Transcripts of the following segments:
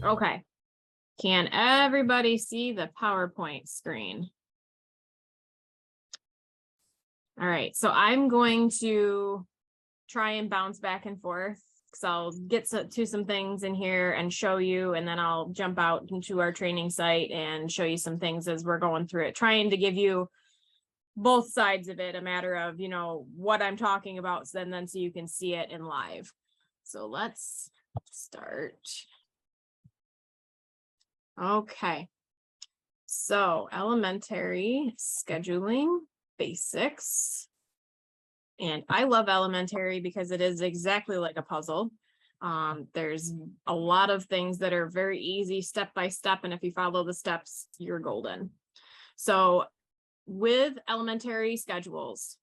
Okay. Can everybody see the PowerPoint screen? All right, so I'm going to try and bounce back and forth. So I'll get to some things in here and show you, and then I'll jump out into our training site and show you some things as we're going through it, trying to give you both sides of it, a matter of, you know, what I'm talking about, so then so you can see it in live. So let's start. Okay. So elementary scheduling basics. And I love elementary because it is exactly like a puzzle. There's a lot of things that are very easy step by step. And if you follow the steps, you're golden. So with elementary schedules,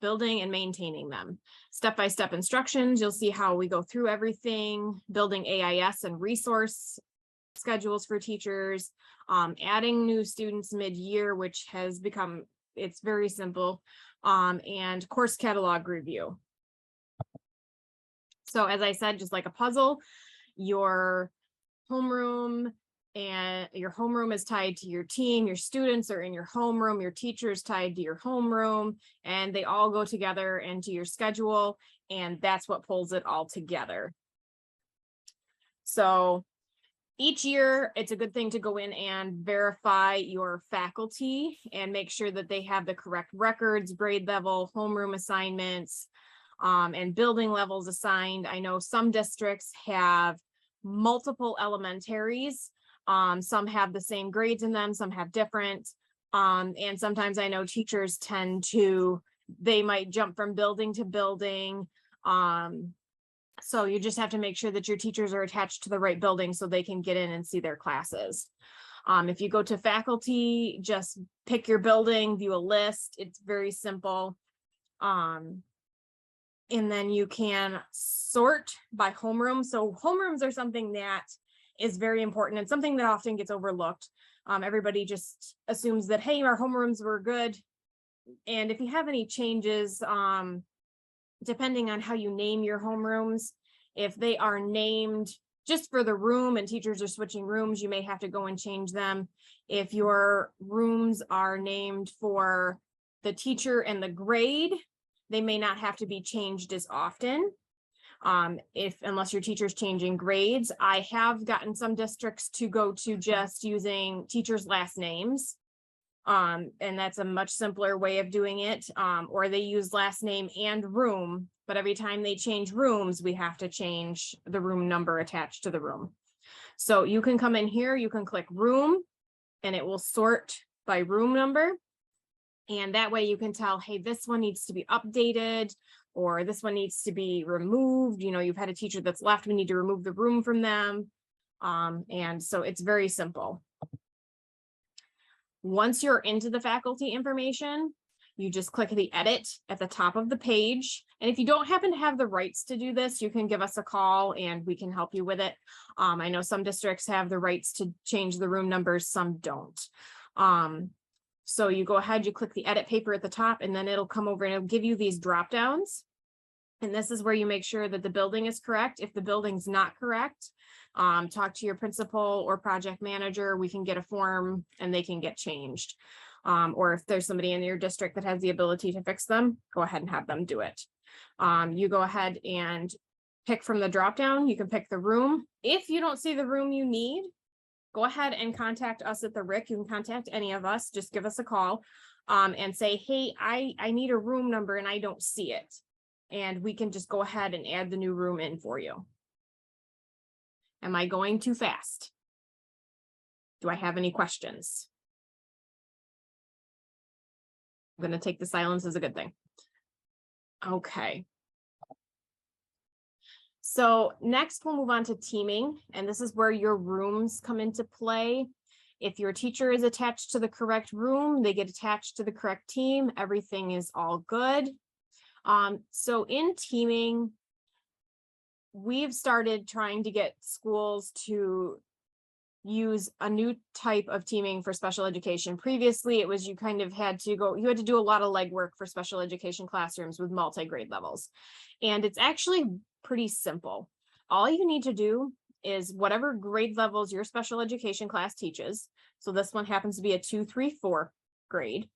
building and maintaining them, step-by-step instructions, you'll see how we go through everything, building AIS and resource schedules for teachers, adding new students mid-year, which has become, it's very simple, and course catalog review. So as I said, just like a puzzle, your homeroom is tied to your team, your students are in your homeroom, your teacher is tied to your homeroom, and they all go together into your schedule, and that's what pulls it all together. So each year, it's a good thing to go in and verify your faculty and make sure that they have the correct records, grade level, homeroom assignments, and building levels assigned. I know some districts have multiple elementaries. Some have the same grades in them, some have different. And sometimes I know teachers they might jump from building to building. So you just have to make sure that your teachers are attached to the right building so they can get in and see their classes. If you go to faculty, just pick your building, view a list. It's very simple. And then you can sort by homeroom. So homerooms are something that is very important and something that often gets overlooked. Everybody just assumes that, hey, our homerooms were good. And if you have any changes, depending on how you name your homerooms, if they are named just for the room and teachers are switching rooms, you may have to go and change them. If your rooms are named for the teacher and the grade, they may not have to be changed as often. Unless your teacher's changing grades. I have gotten some districts to go to just using teachers' last names. And that's a much simpler way of doing it. Or they use last name and room, but every time they change rooms, we have to change the room number attached to the room. So you can come in here, you can click room, and it will sort by room number. And that way you can tell, hey, this one needs to be updated, or this one needs to be removed. You know, you've had a teacher that's left, we need to remove the room from them. And so it's very simple. Once you're into the faculty information, you just click the edit at the top of the page. And if you don't happen to have the rights to do this, you can give us a call and we can help you with it. I know some districts have the rights to change the room numbers, some don't. So you go ahead, you click the edit paper at the top, and then it'll come over and it'll give you these drop downs. And this is where you make sure that the building is correct. If the building's not correct, talk to your principal or project manager. We can get a form and they can get changed. Or if there's somebody in your district that has the ability to fix them, go ahead and have them do it. You go ahead and pick from the drop down. You can pick the room. If you don't see the room you need, go ahead and contact us at the RIC. You can contact any of us, just give us a call and say, hey, I need a room number and I don't see it. And we can just go ahead and add the new room in for you. Am I going too fast? Do I have any questions? I'm going to take the silence as a good thing. Okay. So next we'll move on to teaming, and this is where your rooms come into play. If your teacher is attached to the correct room, they get attached to the correct team, everything is all good. So in teaming, we've started trying to get schools to use a new type of teaming for special education. Previously, it was you had to do a lot of legwork for special education classrooms with multi-grade levels. And it's actually pretty simple. All you need to do is whatever grade levels your special education class teaches. So this one happens to be a 2, 3, 4 grade.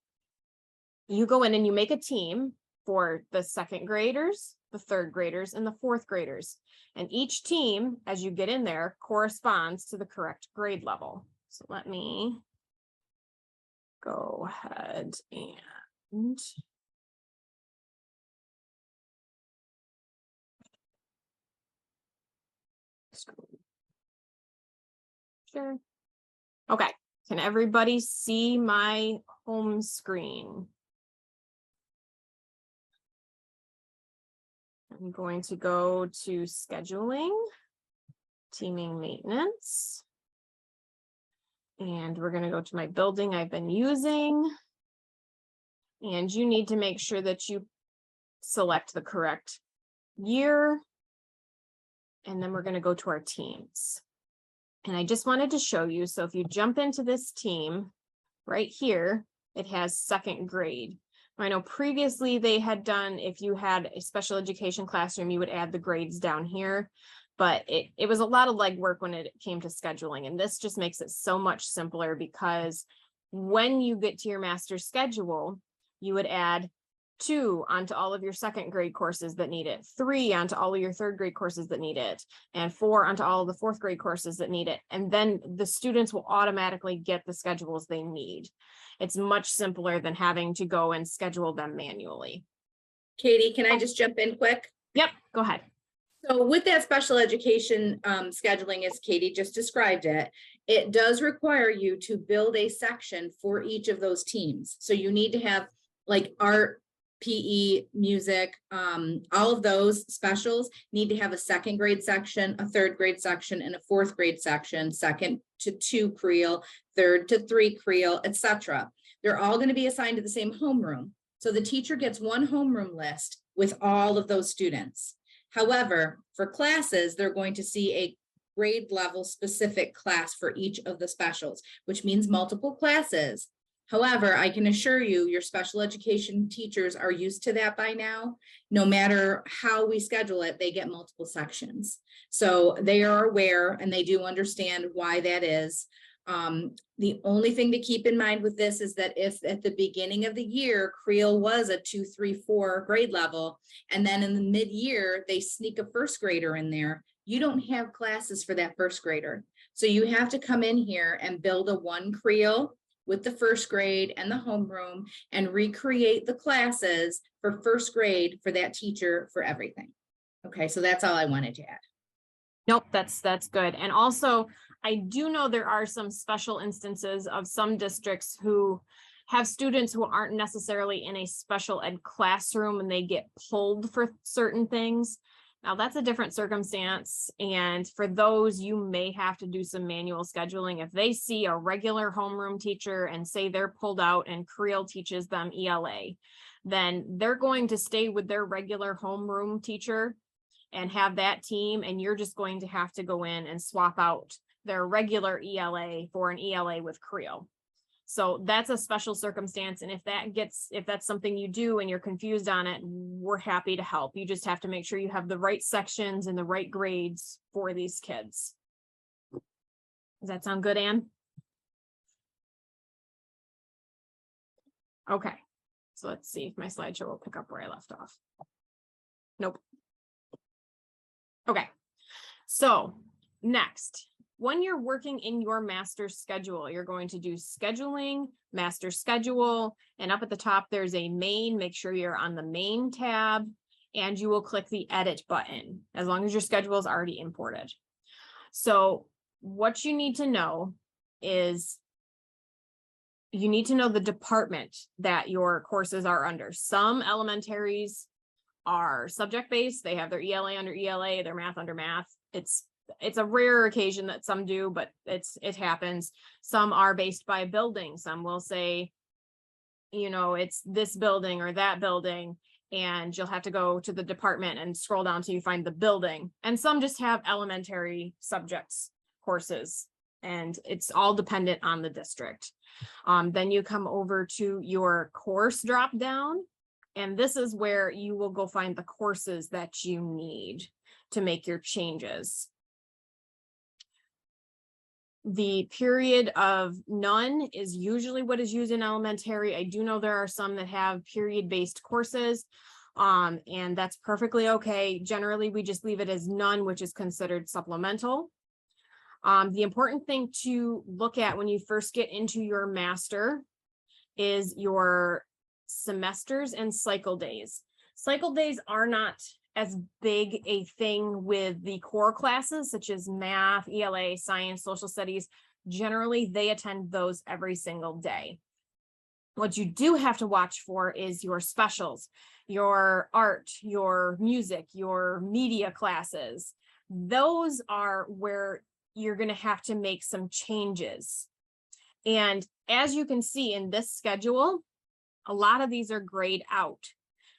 You go in and you make a team for the second graders, the third graders, and the fourth graders. And each team, as you get in there, corresponds to the correct grade level. So let me go ahead and sure. Okay, can everybody see my home screen? I'm going to go to scheduling, teaming maintenance, and we're going to go to my building I've been using. And you need to make sure that you select the correct year. And then we're going to go to our teams. And I just wanted to show you, so if you jump into this team right here, it has second grade. I know previously they had done, if you had a special education classroom, you would add the grades down here, but it was a lot of legwork when it came to scheduling. And this just makes it so much simpler, because when you get to your master schedule, you would add 2 onto all of your second grade courses that need it, 3 onto all of your third grade courses that need it, and 4 onto all of the fourth grade courses that need it. And then the students will automatically get the schedules they need. It's much simpler than having to go and schedule them manually. Katie, can I just jump in quick? Yep, go ahead. So with that special education scheduling, as Katie just described it, it does require you to build a section for each of those teams. So you need to have like art, PE, music, all of those specials need to have a second grade section, a third grade section, and a fourth grade section, second to 2 Creel, third to 3 Creel, etc. They're all going to be assigned to the same homeroom. So the teacher gets one homeroom list with all of those students. However, for classes, they're going to see a grade level specific class for each of the specials, which means multiple classes. However, I can assure you, your special education teachers are used to that by now. No matter how we schedule it, they get multiple sections. So they are aware and they do understand why that is. The only thing to keep in mind with this is that if at the beginning of the year, Creel was a 2, 3, 4 grade level, and then in the mid-year, they sneak a first grader in there, you don't have classes for that first grader. So you have to come in here and build a 1 Creel with the first grade and the homeroom and recreate the classes for first grade for that teacher for everything. Okay, so that's all I wanted to add. Nope, that's good. And also, I do know there are some special instances of some districts who have students who aren't necessarily in a special ed classroom and they get pulled for certain things. Now that's a different circumstance. And for those, you may have to do some manual scheduling. If they see a regular homeroom teacher and say they're pulled out and Creel teaches them ELA, then they're going to stay with their regular homeroom teacher and have that team. And you're just going to have to go in and swap out their regular ELA for an ELA with Creel. So that's a special circumstance. And if that's something you do and you're confused on it, we're happy to help. You just have to make sure you have the right sections and the right grades for these kids. Does that sound good, Anne? Okay, so let's see if my slideshow will pick up where I left off. Nope. Okay, so next, when you're working in your master schedule, you're going to do scheduling, master schedule, and up at the top, there's a main. Make sure you're on the main tab, and you will click the edit button as long as your schedule is already imported. So what you need to know is you need to know the department that your courses are under. Some elementaries are subject-based. They have their ELA under ELA, their math under math. It's a rare occasion that some do, but it happens. Some are based by building. Some will say, you know, it's this building or that building, and you'll have to go to the department and scroll down till you find the building. And some just have elementary subjects courses, and it's all dependent on the district. Then you come over to your course drop down, and this is where you will go find the courses that you need to make your changes. The period of none is usually what is used in elementary. I do know there are some that have period-based courses, and that's perfectly okay. Generally, we just leave it as none, which is considered supplemental. The important thing to look at when you first get into your master is your semesters and cycle days. Cycle days are not as big a thing with the core classes such as math, ELA, science, social studies. Generally, they attend those every single day. What you do have to watch for is your specials, your art, your music, your media classes. Those are where you're going to have to make some changes. And as you can see in this schedule, a lot of these are grayed out,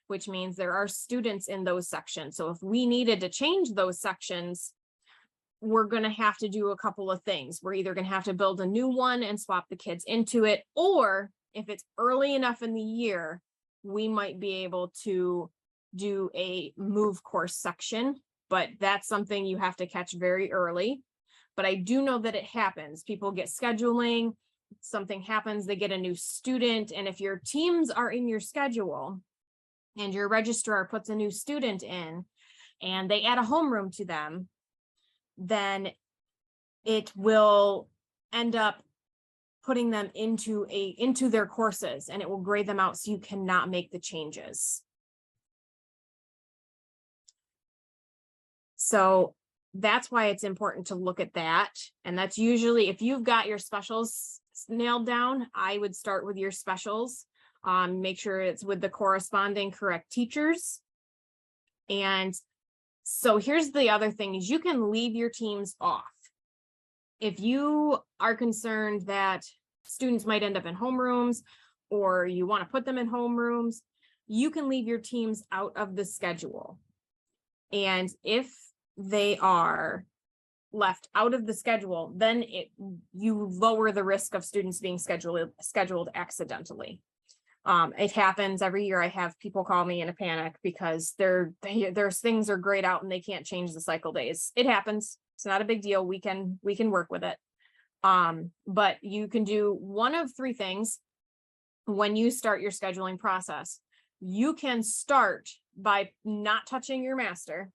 which means there are students in those sections. So if we needed to change those sections, we're going to have to do a couple of things. We're either going to have to build a new one and swap the kids into it, or if it's early enough in the year, we might be able to do a move course section, but that's something you have to catch very early. But I do know that it happens. People get scheduling, something happens, they get a new student, and if your teams are in your schedule and your registrar puts a new student in and they add a homeroom to them, then it will end up putting them into their courses, and it will grade them out so you cannot make the changes. So that's why it's important to look at that. And that's usually, if you've got your specials nailed down, I would start with your specials. Make sure it's with the corresponding correct teachers. And so here's the other thing is you can leave your teams off. If you are concerned that students might end up in homerooms, or you want to put them in homerooms, you can leave your teams out of the schedule. And if they are left out of the schedule, then you lower the risk of students being scheduled accidentally. It happens every year. I have people call me in a panic because their things are grayed out and they can't change the cycle days. It happens. It's not a big deal. We can work with it. But you can do one of three things when you start your scheduling process. You can start by not touching your master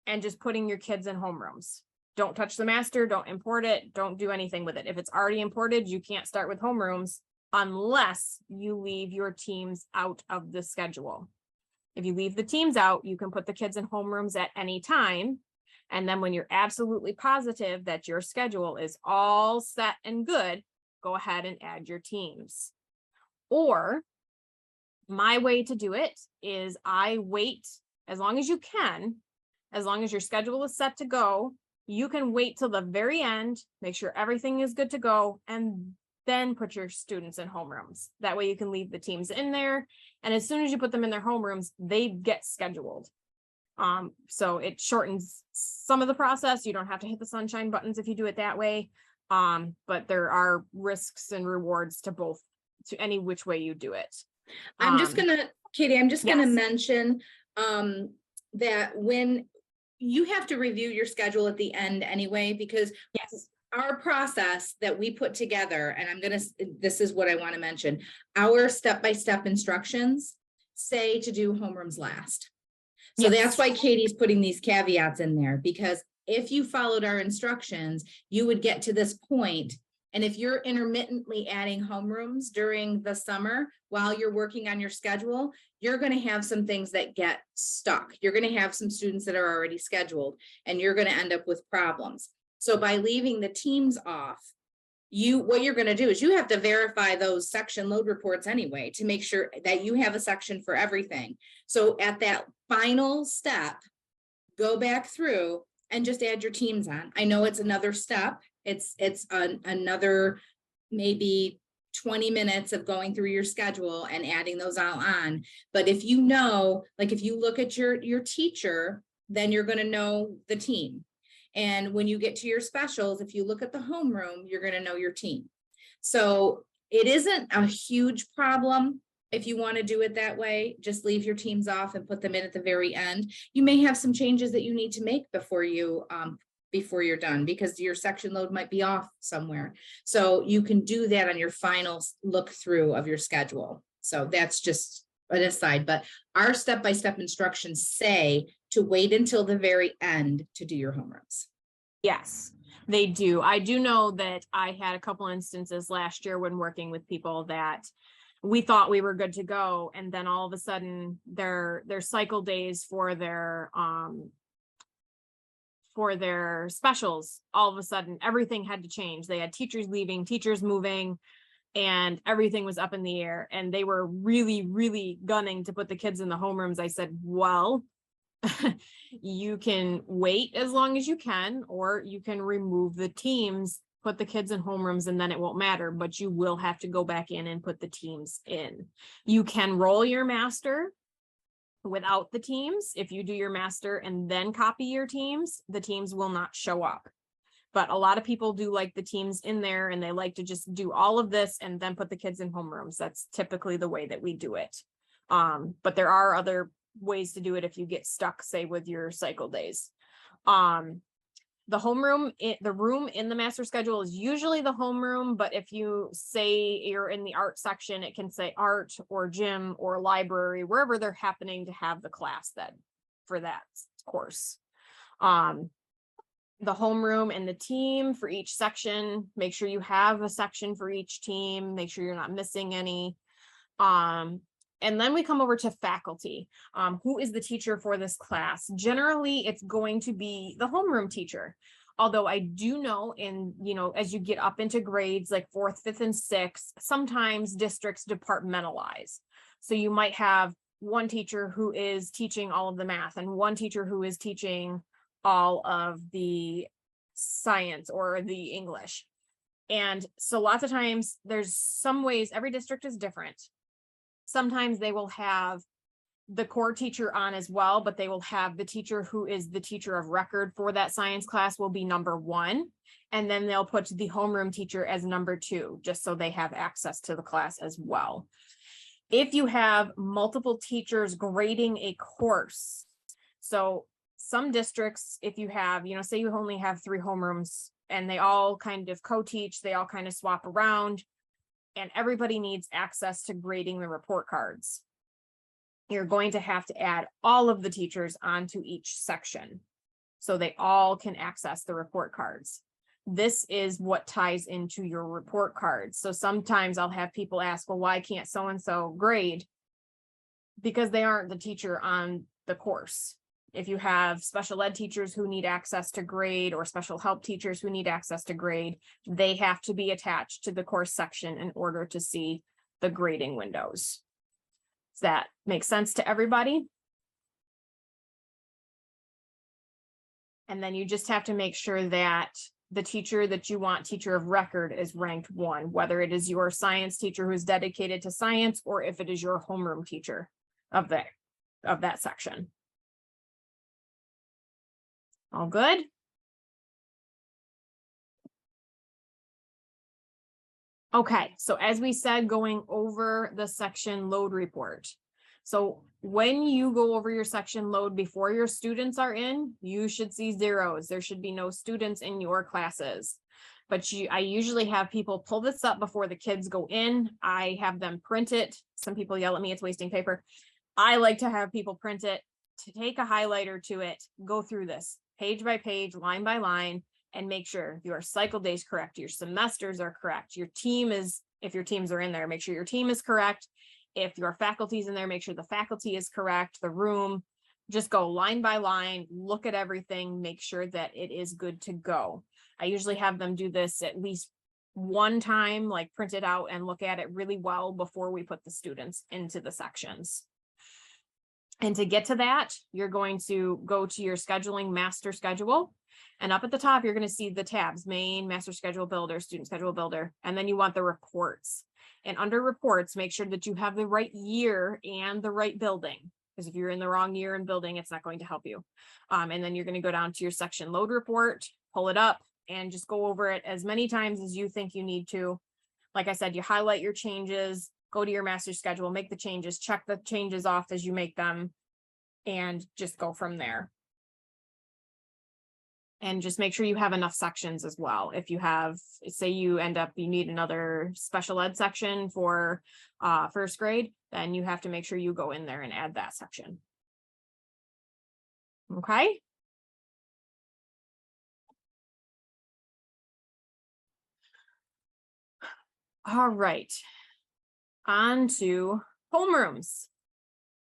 and just putting your kids in homerooms. Don't touch the master, don't import it, don't do anything with it. If it's already imported, you can't start with homerooms unless you leave your teams out of the schedule. If you leave the teams out, you can put the kids in homerooms at any time. And then when you're absolutely positive that your schedule is all set and good, go ahead and add your teams. Or my way to do it is I wait as long as you can, as long as your schedule is set to go, you can wait till the very end, make sure everything is good to go, and then put your students in homerooms. That way you can leave the teams in there. And as soon as you put them in their homerooms, they get scheduled. So it shortens some of the process. You don't have to hit the sunshine buttons if you do it that way. But there are risks and rewards to both, to any which way you do it. I'm just gonna, Katie, I'm just gonna yes. mention that when you have to review your schedule at the end anyway, because Yes. our process that we put together, and this is what I want to mention, our step-by-step instructions say to do homerooms last. So Yes. that's why Katie's putting these caveats in there, because if you followed our instructions, you would get to this point. And if you're intermittently adding homerooms during the summer while you're working on your schedule, you're going to have some things that get stuck. You're going to have some students that are already scheduled, and you're going to end up with problems. So by leaving the teams off, what you're going to do is you have to verify those section load reports anyway to make sure that you have a section for everything. So at that final step, go back through and just add your teams on. I know it's another step. It's another maybe 20 minutes of going through your schedule and adding those all on. But if you know, like if you look at your teacher, then you're going to know the team. And when you get to your specials, if you look at the homeroom, you're going to know your team. So it isn't a huge problem. If you want to do it that way, just leave your teams off and put them in at the very end. You may have some changes that you need to make before you before you're done, because your section load might be off somewhere. So you can do that on your final look through of your schedule. So that's just an aside, but our step-by-step instructions say to wait until the very end to do your homerooms. Yes, they do. I do know that I had a couple instances last year when working with people that we thought we were good to go, and then all of a sudden their cycle days for their specials, all of a sudden everything had to change. They had teachers leaving, teachers moving, and everything was up in the air, and they were really, really gunning to put the kids in the homerooms. I said, well, you can wait as long as you can, or you can remove the teams, put the kids in homerooms, and then it won't matter, but you will have to go back in and put the teams in. You can roll your master without the teams. If you do your master and then copy your teams, the teams will not show up. But a lot of people do like the teams in there, and they like to just do all of this and then put the kids in homerooms. That's typically the way that we do it. But there are other ways to do it if you get stuck, say, with your cycle days. The homeroom, the room in the master schedule is usually the homeroom, but if you say you're in the art section, it can say art or gym or library, wherever they're happening to have the class that for that course. The homeroom and the team for each section, make sure you have a section for each team, make sure you're not missing any. And then we come over to faculty. Who is the teacher for this class? Generally, it's going to be the homeroom teacher. Although I do know as you get up into grades like 4th, 5th, and 6th, sometimes districts departmentalize. So you might have one teacher who is teaching all of the math and one teacher who is teaching all of the science or the English. And so lots of times there's some ways, every district is different. Sometimes they will have the core teacher on as well, but they will have the teacher who is the teacher of record for that science class will be number 1. And then they'll put the homeroom teacher as number 2, just so they have access to the class as well. If you have multiple teachers grading a course, so some districts, if you have, say you only have 3 homerooms and they all kind of co-teach, they all kind of swap around, and everybody needs access to grading the report cards. You're going to have to add all of the teachers onto each section so they all can access the report cards. This is what ties into your report cards. So sometimes I'll have people ask, well, why can't so-and-so grade? Because they aren't the teacher on the course. If you have special ed teachers who need access to grade or special help teachers who need access to grade, they have to be attached to the course section in order to see the grading windows. Does that make sense to everybody? And then you just have to make sure that the teacher that you want teacher of record is ranked 1, whether it is your science teacher who's dedicated to science or if it is your homeroom teacher of that section. All good? Okay, so as we said, going over the section load report. So when you go over your section load before your students are in, you should see zeros. There should be no students in your classes. But I usually have people pull this up before the kids go in. I have them print it. Some people yell at me, it's wasting paper. I like to have people print it, to take a highlighter to it, go through this page by page, line by line, and make sure your cycle days correct, your semesters are correct, your team is, if your teams are in there, make sure your team is correct. If your faculty is in there, make sure the faculty is correct, the room, just go line by line, look at everything, make sure that it is good to go. I usually have them do this at least one time, like print it out and look at it really well before we put the students into the sections. And to get to that, you're going to go to your scheduling master schedule. And up at the top, you're going to see the tabs, main, master schedule builder, student schedule builder. And then you want the reports. And under reports, make sure that you have the right year and the right building. Because if you're in the wrong year and building, it's not going to help you. And then you're going to go down to your section load report, pull it up, and just go over it as many times as you think you need to. Like I said, you highlight your changes, go to your master schedule, make the changes, check the changes off as you make them, and just go from there. And just make sure you have enough sections as well. If you have, say you need another special ed section for first grade, then you have to make sure you go in there and add that section. Okay. All right. On to homerooms.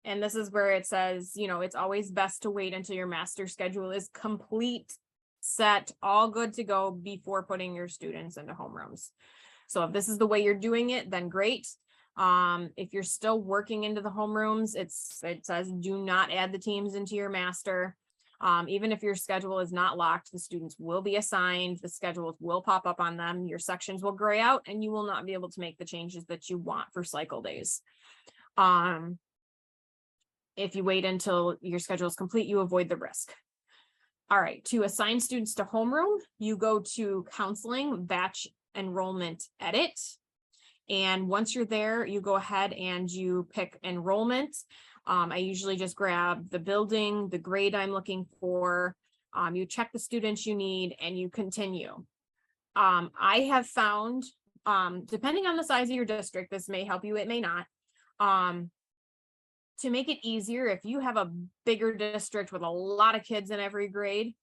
And this is where it says, you know, it's always best to wait until your master schedule is complete, set, all good to go before putting your students into homerooms. So if this is the way you're doing it, then great. If you're still working into the homerooms, it says do not add the teams into your master. Even if your schedule is not locked, the students will be assigned, the schedules will pop up on them, your sections will gray out, and you will not be able to make the changes that you want for cycle days. If you wait until your schedule is complete, you avoid the risk. All right, to assign students to homeroom, you go to counseling, batch enrollment, edit. And once you're there, you go ahead and you pick enrollment. I usually just grab the building, the grade I'm looking for. You check the students you need and you continue. I have found, depending on the size of your district, this may help you, it may not. To make it easier, if you have a bigger district with a lot of kids in every grade,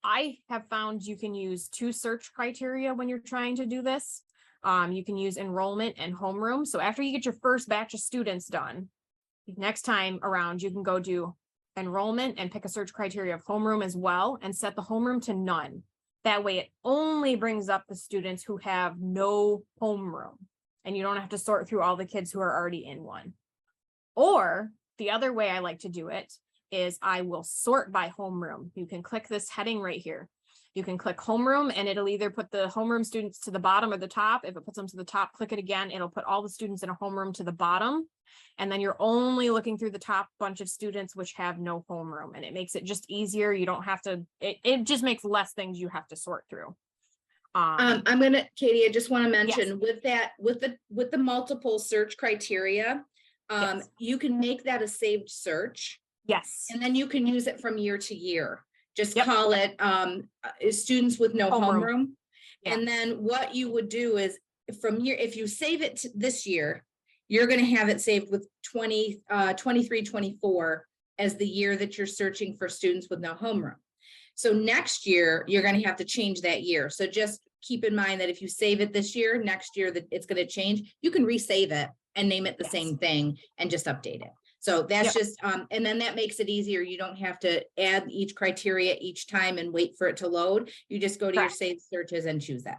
I have found you can use 2 search criteria when you're trying to do this. You can use enrollment and homeroom. So after you get your first batch of students done, next time around, you can go do enrollment and pick a search criteria of homeroom as well and set the homeroom to none. That way it only brings up the students who have no homeroom and you don't have to sort through all the kids who are already in one. Or the other way I like to do it is I will sort by homeroom. You can click this heading right here. You can click homeroom and it'll either put the homeroom students to the bottom or the top. If it puts them to the top, click it again. It'll put all the students in a homeroom to the bottom. And then you're only looking through the top bunch of students which have no homeroom. And it makes it just easier. You don't have to, it just makes less things you have to sort through. Katie, I just want to mention yes. with the multiple search criteria, yes. you can make that a saved search. Yes. And then you can use it from year to year. Just yep. call it students with no homeroom. Yeah. And then what you would do is if you save it to this year, you're going to have it saved with 23, 24 as the year that you're searching for students with no homeroom. So next year, you're going to have to change that year. So just keep in mind that if you save it this year, next year that it's going to change, you can resave it and name it the same thing and just update it. So that's just, and then that makes it easier. You don't have to add each criteria each time and wait for it to load. You just go to your saved searches and choose that.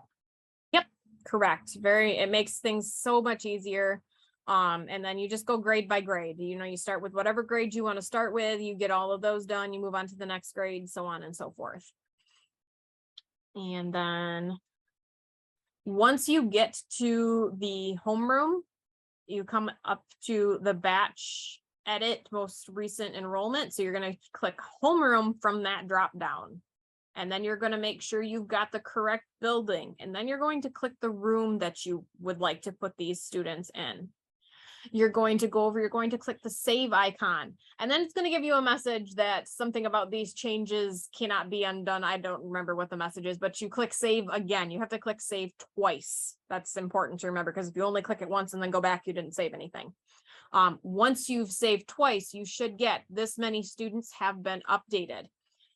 Yep, correct. It makes things so much easier. And then you just go grade by grade. You know, you start with whatever grade you want to start with, you get all of those done, you move on to the next grade, so on and so forth. And then once you get to the homeroom, you come up to the batch edit most recent enrollment. So you're going to click homeroom from that drop down. And then you're going to make sure you've got the correct building. And then you're going to click the room that you would like to put these students in. You're going to go over, you're going to click the save icon. And then it's going to give you a message that something about these changes cannot be undone. I don't remember what the message is, but you click save again. You have to click save twice. That's important to remember because if you only click it once and then go back, you didn't save anything. Once you've saved twice, you should get this many students have been updated.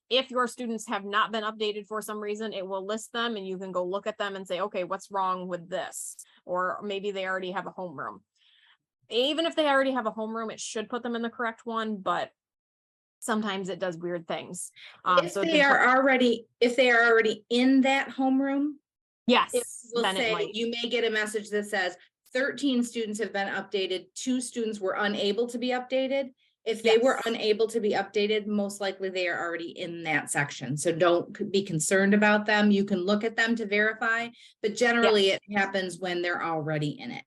If your students have not been updated for some reason, it will list them and you can go look at them and say, okay, what's wrong with this? Or maybe they already have a homeroom. Even if they already have a homeroom, it should put them in the correct one, but sometimes it does weird things. If they are already in that homeroom, yes, then you may get a message that says 13 students have been updated, 2 students were unable to be updated. If they were unable to be updated, most likely they are already in that section. So don't be concerned about them. You can look at them to verify, but generally it happens when they're already in it.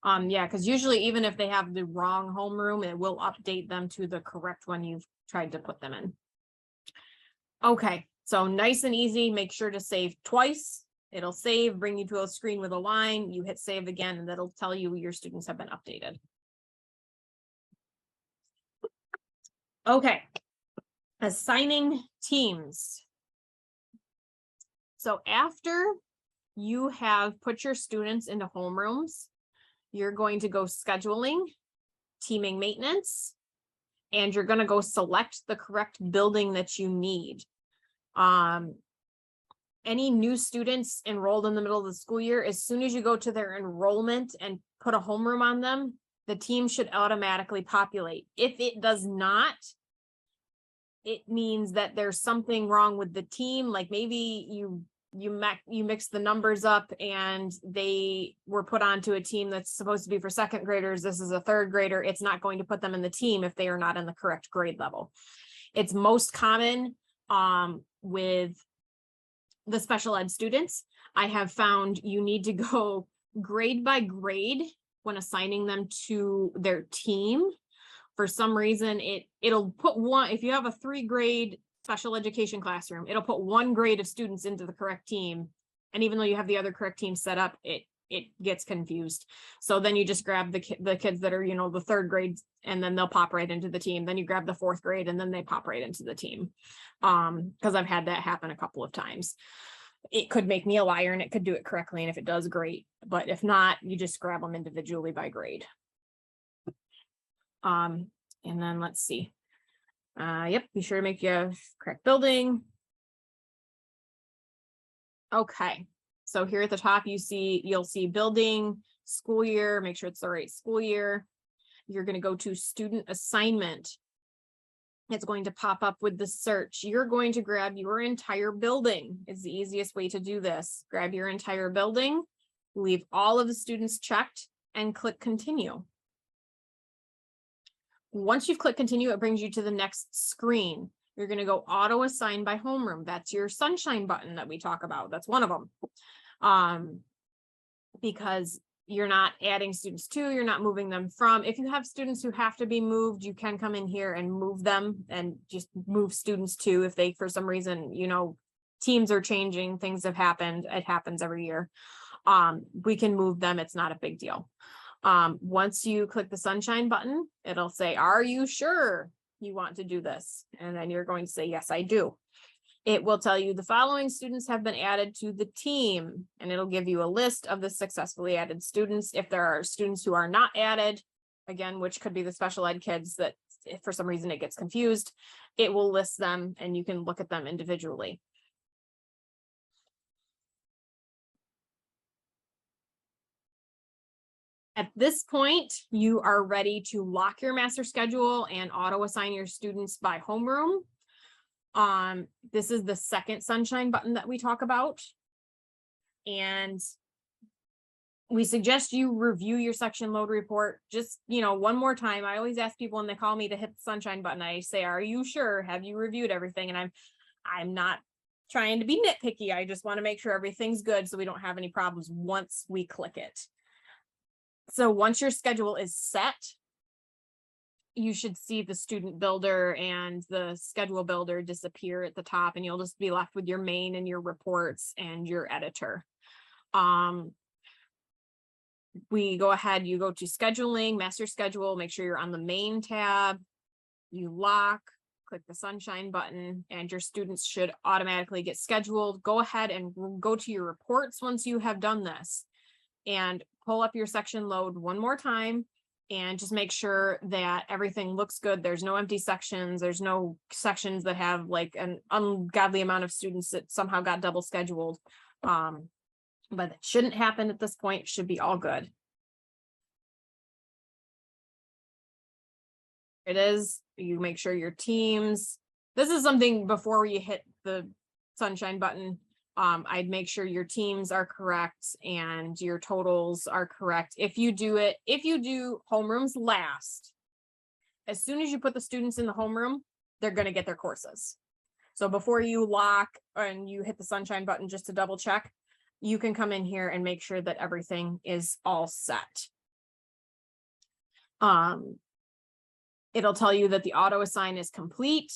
Yeah, because usually even if they have the wrong homeroom, it will update them to the correct one you've tried to put them in. Okay, so nice and easy. Make sure to save twice. It'll save, bring you to a screen with a line. You hit save again, and that'll tell you your students have been updated. Okay, Assigning teams. So after you have put your students into homerooms, you're going to go scheduling, teaming maintenance, and you're going to go select the correct building that you need. Any new students enrolled in the middle of the school year, as soon as you go to their enrollment and put a homeroom on them, the team should automatically populate. If it does not, it means that there's something wrong with the team. Like maybe you mix the numbers up and they were put onto a team that's supposed to be for second graders. This is a third grader. It's not going to put them in the team if they are not in the correct grade level. It's most common with the special ed students. I have found you need to go grade by grade when assigning them to their team. For some reason, it'll put one, if you have a 3-grade special education classroom, it'll put 1 grade of students into the correct team. And even though you have the other correct team set up, it gets confused. So then you just grab the kids that are, you know, the 3rd grade, and then they'll pop right into the team. Then you grab the 4th grade and then they pop right into the team. Because I've had that happen a couple of times. It could make me a liar and it could do it correctly. And if it does, great. But if not, you just grab them individually by grade. And then let's see. Yep, be sure to make your correct building. Okay, so here at the top, you'll see building, school year, make sure it's the right school year. You're going to go to student assignment. It's going to pop up with the search. You're going to grab your entire building. Is the easiest way to do this. Grab your entire building, leave all of the students checked, and click continue. Once you've clicked continue, it brings you to the next screen. You're going to go auto assign by homeroom. That's your sunshine button that we talk about. That's one of them. Because you're not adding students to, you're not moving them from. If you have students who have to be moved, you can come in here and move them and just move students to, if they, for some reason, you know, teams are changing, things have happened. It happens every year. We can move them. It's not a big deal. Once you click the sunshine button, it'll say, are you sure you want to do this? And then you're going to say, yes, I do. It will tell you the following students have been added to the team, and it'll give you a list of the successfully added students. If there are students who are not added, again, which could be the special ed kids that if for some reason it gets confused, it will list them and you can look at them individually. At this point, you are ready to lock your master schedule and auto assign your students by homeroom. This is the second sunshine button that we talk about. And we suggest you review your section load report just, you know, one more time. I always ask people when they call me to hit the sunshine button, I say, are you sure? Have you reviewed everything? And I'm not trying to be nitpicky. I just want to make sure everything's good so we don't have any problems once we click it. So once your schedule is set, you should see the student builder and the schedule builder disappear at the top, and you'll just be left with your main and your reports and your editor. We go ahead, you go to scheduling, master schedule, make sure you're on the main tab, you lock, click the sunshine button, and your students should automatically get scheduled. Go ahead and go to your reports once you have done this and pull up your section load one more time and just make sure that everything looks good. There's no empty sections. There's no sections that have like an ungodly amount of students that somehow got double scheduled. But it shouldn't happen at this point. It should be all good. It is, you make sure your teams, this is something before you hit the sunshine button. I'd make sure your teams are correct and your totals are correct. If you do homerooms last, as soon as you put the students in the homeroom, they're going to get their courses. So before you lock and you hit the sunshine button just to double check, you can come in here and make sure that everything is all set. It'll tell you that the auto assign is complete.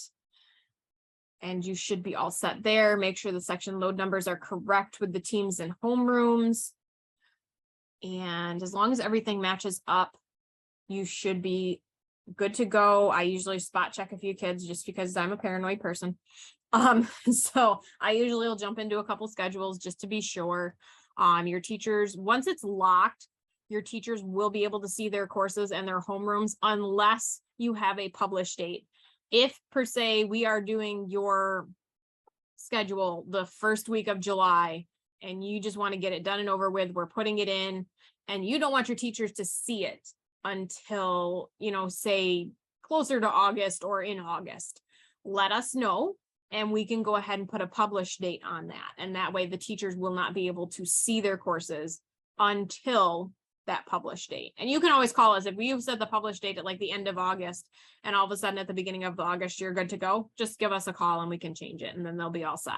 And you should be all set there. Make sure the section load numbers are correct with the teams and homerooms. And as long as everything matches up, you should be good to go. I usually spot check a few kids just because I'm a paranoid person. So I usually will jump into a couple schedules just to be sure. Your teachers, once it's locked, your teachers will be able to see their courses and their homerooms unless you have a published date. If per se, we are doing your schedule the first week of July and you just want to get it done and over with, we're putting it in, and you don't want your teachers to see it until, say closer to August or in August, let us know and we can go ahead and put a published date on that. And that way the teachers will not be able to see their courses until that published date. And you can always call us if you've set the published date at like the end of August and all of a sudden at the beginning of August, you're good to go. Just give us a call and we can change it and then they'll be all set.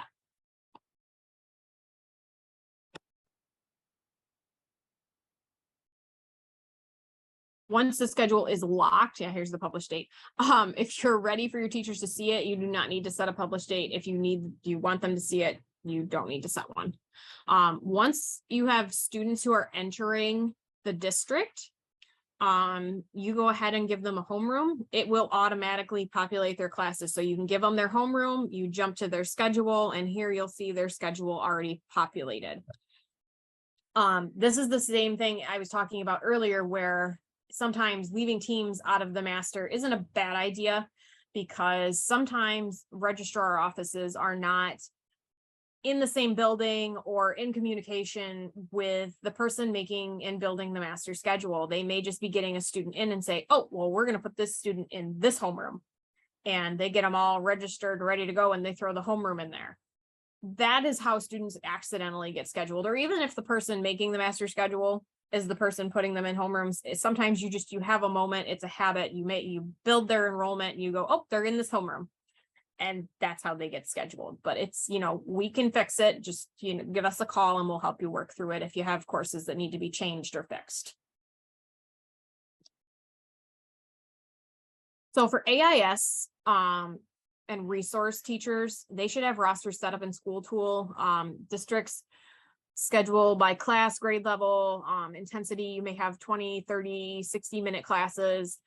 Once the schedule is locked, here's the published date. If you're ready for your teachers to see it, you do not need to set a published date. If you want them to see it, you don't need to set one. Once you have students who are entering the district, you go ahead and give them a homeroom. It will automatically populate their classes. So you can give them their homeroom, you jump to their schedule, and here you'll see their schedule already populated. This is the same thing I was talking about earlier, where sometimes leaving teams out of the master isn't a bad idea because sometimes registrar offices are not in the same building or in communication with the person making and building the master schedule. They may just be getting a student in and say, oh, well, we're going to put this student in this homeroom, and they get them all registered, ready to go, and they throw the homeroom in there. That is how students accidentally get scheduled. Or even if the person making the master schedule is the person putting them in homerooms, sometimes you have a moment, it's a habit, you build their enrollment and you go, oh, they're in this homeroom, and that's how they get scheduled. But it's, we can fix it. Just, give us a call and we'll help you work through it if you have courses that need to be changed or fixed. So for AIS and resource teachers, they should have rosters set up in Schooltool. Districts schedule by class, grade level, intensity. You may have 20, 30, 60-minute classes.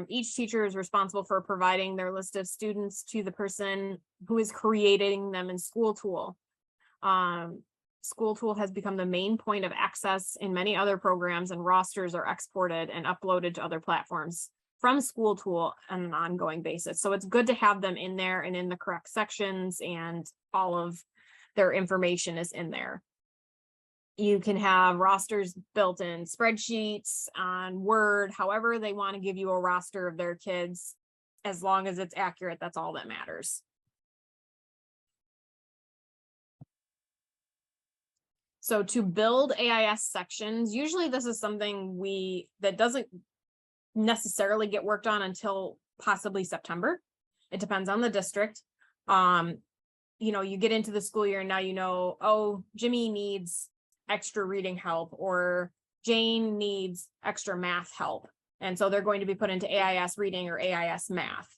Each teacher is responsible for providing their list of students to the person who is creating them in Schooltool. Schooltool has become the main point of access in many other programs, and rosters are exported and uploaded to other platforms from Schooltool on an ongoing basis. So it's good to have them in there and in the correct sections, and all of their information is in there. You can have rosters built in spreadsheets, on Word, however they want to give you a roster of their kids. As long as it's accurate, that's all that matters. So to build AIS sections, usually this is something that doesn't necessarily get worked on until possibly September. It depends on the district. You get into the school year and now oh, Jimmy needs extra reading help, or Jane needs extra math help. And so they're going to be put into AIS reading or AIS math.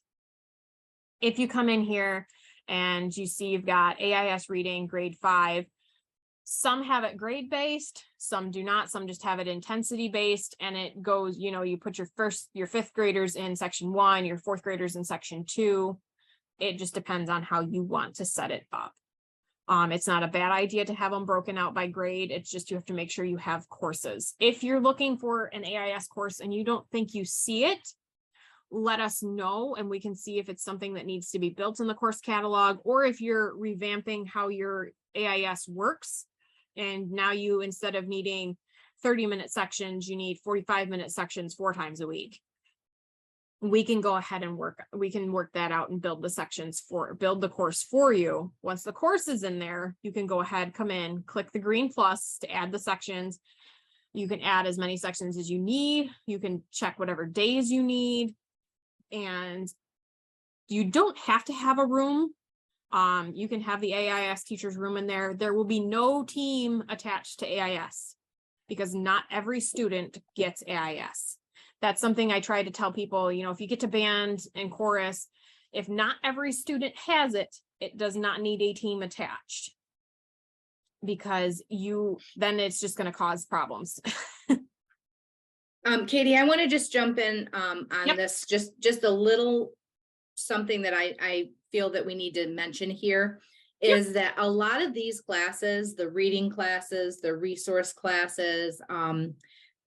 If you come in here and you see you've got AIS reading grade 5, some have it grade based, some do not, some just have it intensity based, and it goes, you put your 5th graders in section 1, your 4th graders in section 2. It just depends on how you want to set it up. It's not a bad idea to have them broken out by grade. It's just you have to make sure you have courses. If you're looking for an AIS course and you don't think you see it, let us know and we can see if it's something that needs to be built in the course catalog, or if you're revamping how your AIS works. And now you, instead of needing 30-minute sections, you need 45-minute sections 4 times a week. We can go ahead and work that out and build the course for you. Once the course is in there, you can go ahead, come in, click the green plus to add the sections. You can add as many sections as you need. You can check whatever days you need, and you don't have to have a room. You can have the AIS teacher's room in there. There will be no team attached to AIS because not every student gets AIS. That's something I try to tell people, if you get to band and chorus, if not every student has it, it does not need a team attached, because then it's just going to cause problems. Katie, I want to just jump in on Yep. this, just a little something that I feel that we need to mention here Yep. is that a lot of these classes, the reading classes, the resource classes,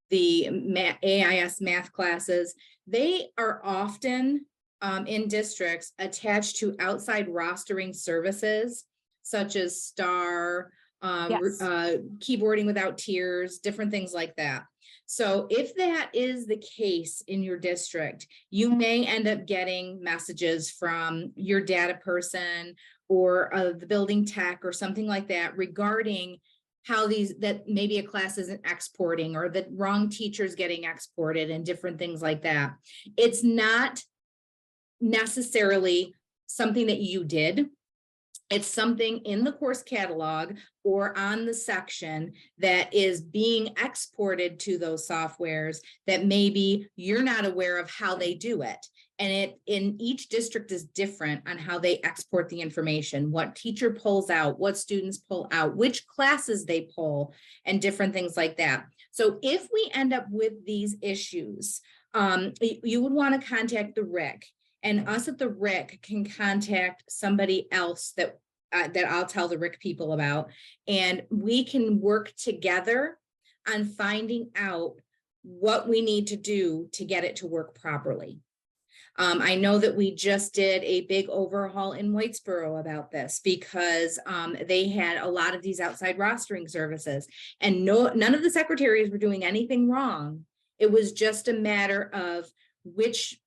the AIS math classes, they are often in districts attached to outside rostering services such as STAR, Yes. keyboarding without tears, different things like that. So if that is the case in your district, you may end up getting messages from your data person or the building tech or something like that regarding how that maybe a class isn't exporting or the wrong teacher's getting exported and different things like that. It's not necessarily something that you did. It's something in the course catalog or on the section that is being exported to those softwares that maybe you're not aware of how they do it. And it in each district is different on how they export the information, what teacher pulls out, what students pull out, which classes they pull, and different things like that. So if we end up with these issues, you would want to contact the RIC. And us at the RIC can contact somebody else that I'll tell the RIC people about, and we can work together on finding out what we need to do to get it to work properly. I know that we just did a big overhaul in Whitesboro about this because they had a lot of these outside rostering services, and none of the secretaries were doing anything wrong. It was just a matter of which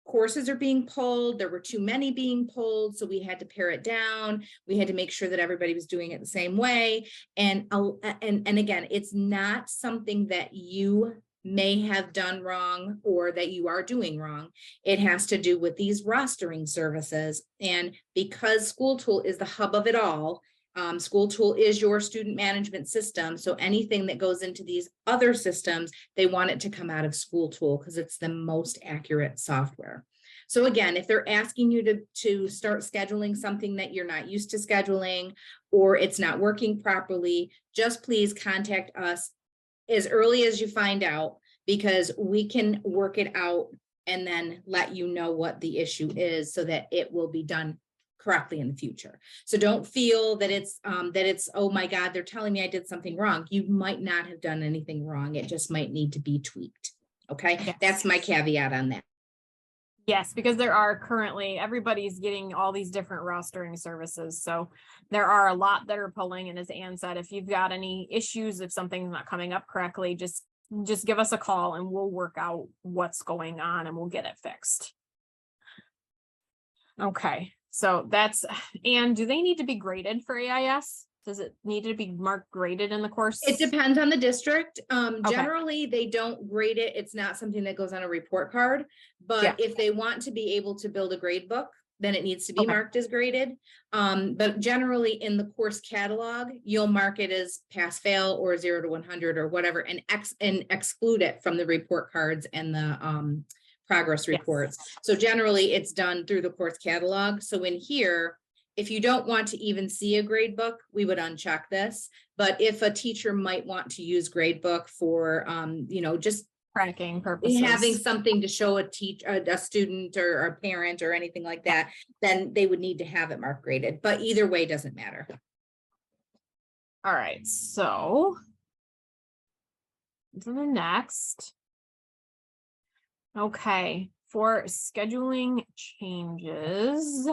courses are being pulled. There were too many being pulled, so we had to pare it down. We had to make sure that everybody was doing it the same way. And again, it's not something that you may have done wrong or that you are doing wrong. It has to do with these rostering services. And because Schooltool is the hub of it all, Schooltool is your student management system. So anything that goes into these other systems, they want it to come out of Schooltool because it's the most accurate software. So again, if they're asking you to start scheduling something that you're not used to scheduling or it's not working properly, just please contact us as early as you find out, because we can work it out and then let you know what the issue is so that it will be done correctly in the future. So don't feel that it's oh my God, they're telling me I did something wrong. You might not have done anything wrong. It just might need to be tweaked. Okay. Yes. That's my caveat on that. Yes, because there are currently, everybody's getting all these different rostering services. So there are a lot that are pulling. And as Ann said, if you've got any issues, if something's not coming up correctly, just give us a call and we'll work out what's going on and we'll get it fixed. Okay, so that's, and do they need to be graded for AIS? Does it need to be marked graded in the course? It depends on the district. Generally, they don't grade it. It's not something that goes on a report card. But if they want to be able to build a grade book, then it needs to be marked as graded. But generally in the course catalog, you'll mark it as pass fail or 0 to 100 or whatever, and exclude it from the report cards and the progress reports. So generally it's done through the course catalog. So in here, if you don't want to even see a grade book, we would uncheck this. But if a teacher might want to use grade book for, just tracking purposes, having something to show a student or a parent or anything like that, then they would need to have it marked graded. But either way doesn't matter. All right, so to the next. Okay, for scheduling changes.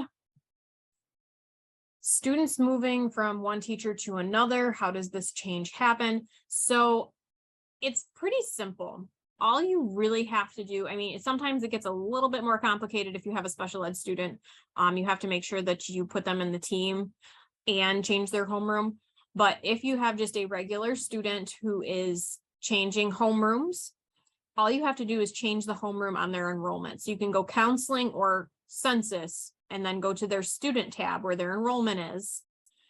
Students moving from one teacher to another, how does this change happen? So it's pretty simple. All you really have to do, I mean, sometimes it gets a little bit more complicated if you have a special ed student. You have to make sure that you put them in the team and change their homeroom. But if you have just a regular student who is changing homerooms, all you have to do is change the homeroom on their enrollment. So you can go counseling or census and then go to their student tab where their enrollment is.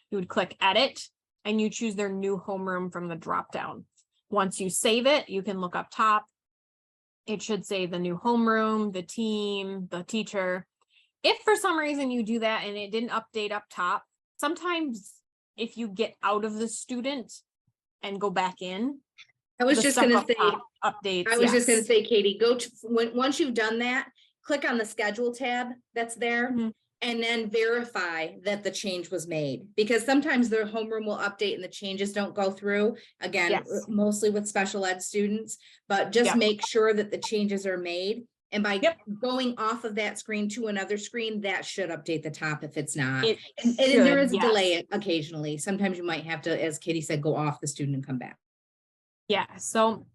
You would click edit and you choose their new homeroom from the drop down. Once you save it, you can look up top. It should say the new homeroom, the team, the teacher. If for some reason you do that and it didn't update up top, sometimes if you get out of the student and go back in, I was the just stuff gonna up say, top, updates. I was just gonna yes. say, Katie, go to, once you've done that, click on the schedule tab that's there. Mhm. And then verify that the change was made, because sometimes the homeroom will update and the changes don't go through. Again, Yes. mostly with special ed students, but just Yep. make sure that the changes are made. And by Yep. going off of that screen to another screen, that should update the top if it's not. It And should, there is a yes. delay occasionally. Sometimes you might have to, as Katie said, go off the student and come back. Yeah, so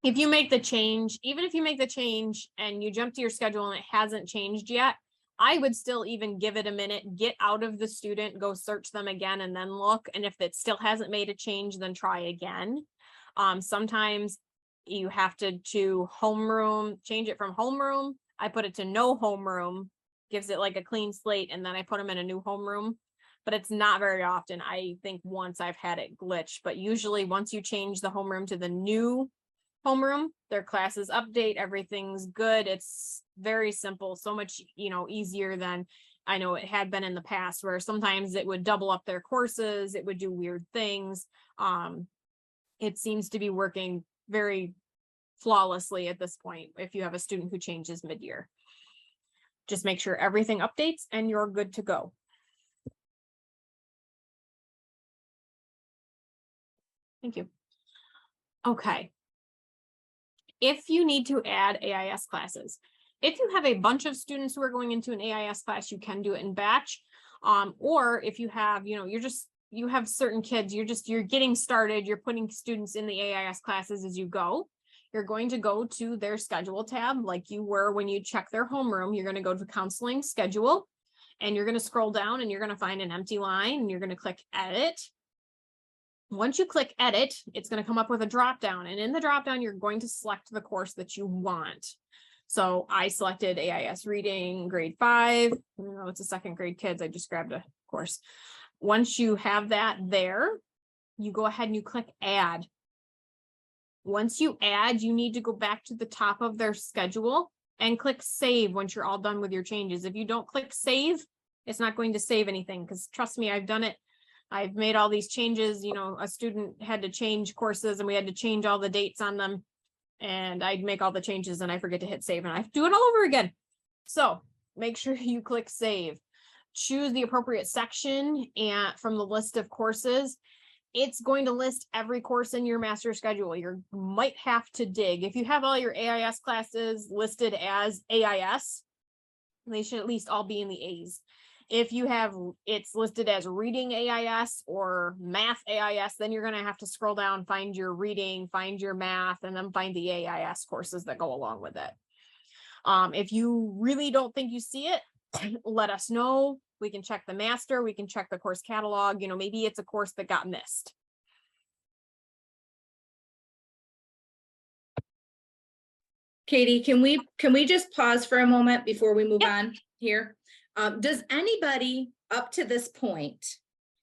if you make the change, even if you make the change and you jump to your schedule and it hasn't changed yet, I would still even give it a minute, get out of the student, go search them again and then look. And if it still hasn't made a change, then try again. Sometimes you have to homeroom, change it from homeroom. I put it to no homeroom, gives it like a clean slate, and then I put them in a new homeroom. But it's not very often. I think once I've had it glitch, but usually once you change the homeroom to the new homeroom, their classes update, everything's good. It's very simple, so much, easier than I know it had been in the past, where sometimes it would double up their courses, it would do weird things. It seems to be working very flawlessly at this point if you have a student who changes mid-year. Just make sure everything updates and you're good to go. Thank you. Okay. If you need to add AIS classes, if you have a bunch of students who are going into an AIS class, you can do it in batch. Or if you have, you have certain kids, you're getting started, you're putting students in the AIS classes as you go. You're going to go to their schedule tab like you were when you check their homeroom. You're going to go to counseling schedule and you're going to scroll down and you're going to find an empty line and you're going to click edit. Once you click edit, it's going to come up with a drop down, and in the drop down, you're going to select the course that you want. So I selected AIS Reading grade 5. It's a second grade kids. I just grabbed a course. Once you have that there, you go ahead and you click add. Once you add, you need to go back to the top of their schedule and click save once you're all done with your changes. If you don't click save, it's not going to save anything, because trust me, I've done it. I've made all these changes, a student had to change courses and we had to change all the dates on them, and I'd make all the changes and I forget to hit save and I do it all over again. So make sure you click save, choose the appropriate section and from the list of courses. It's going to list every course in your master schedule. You might have to dig. If you have all your AIS classes listed as AIS, they should at least all be in the A's. If you have it's listed as reading AIS or math AIS, then you're going to have to scroll down, find your reading, find your math, and then find the AIS courses that go along with it. If you really don't think you see it, let us know. We can check the master, we can check the course catalog. Maybe it's a course that got missed. Katie, can we just pause for a moment before we move Yep. on here? Does anybody up to this point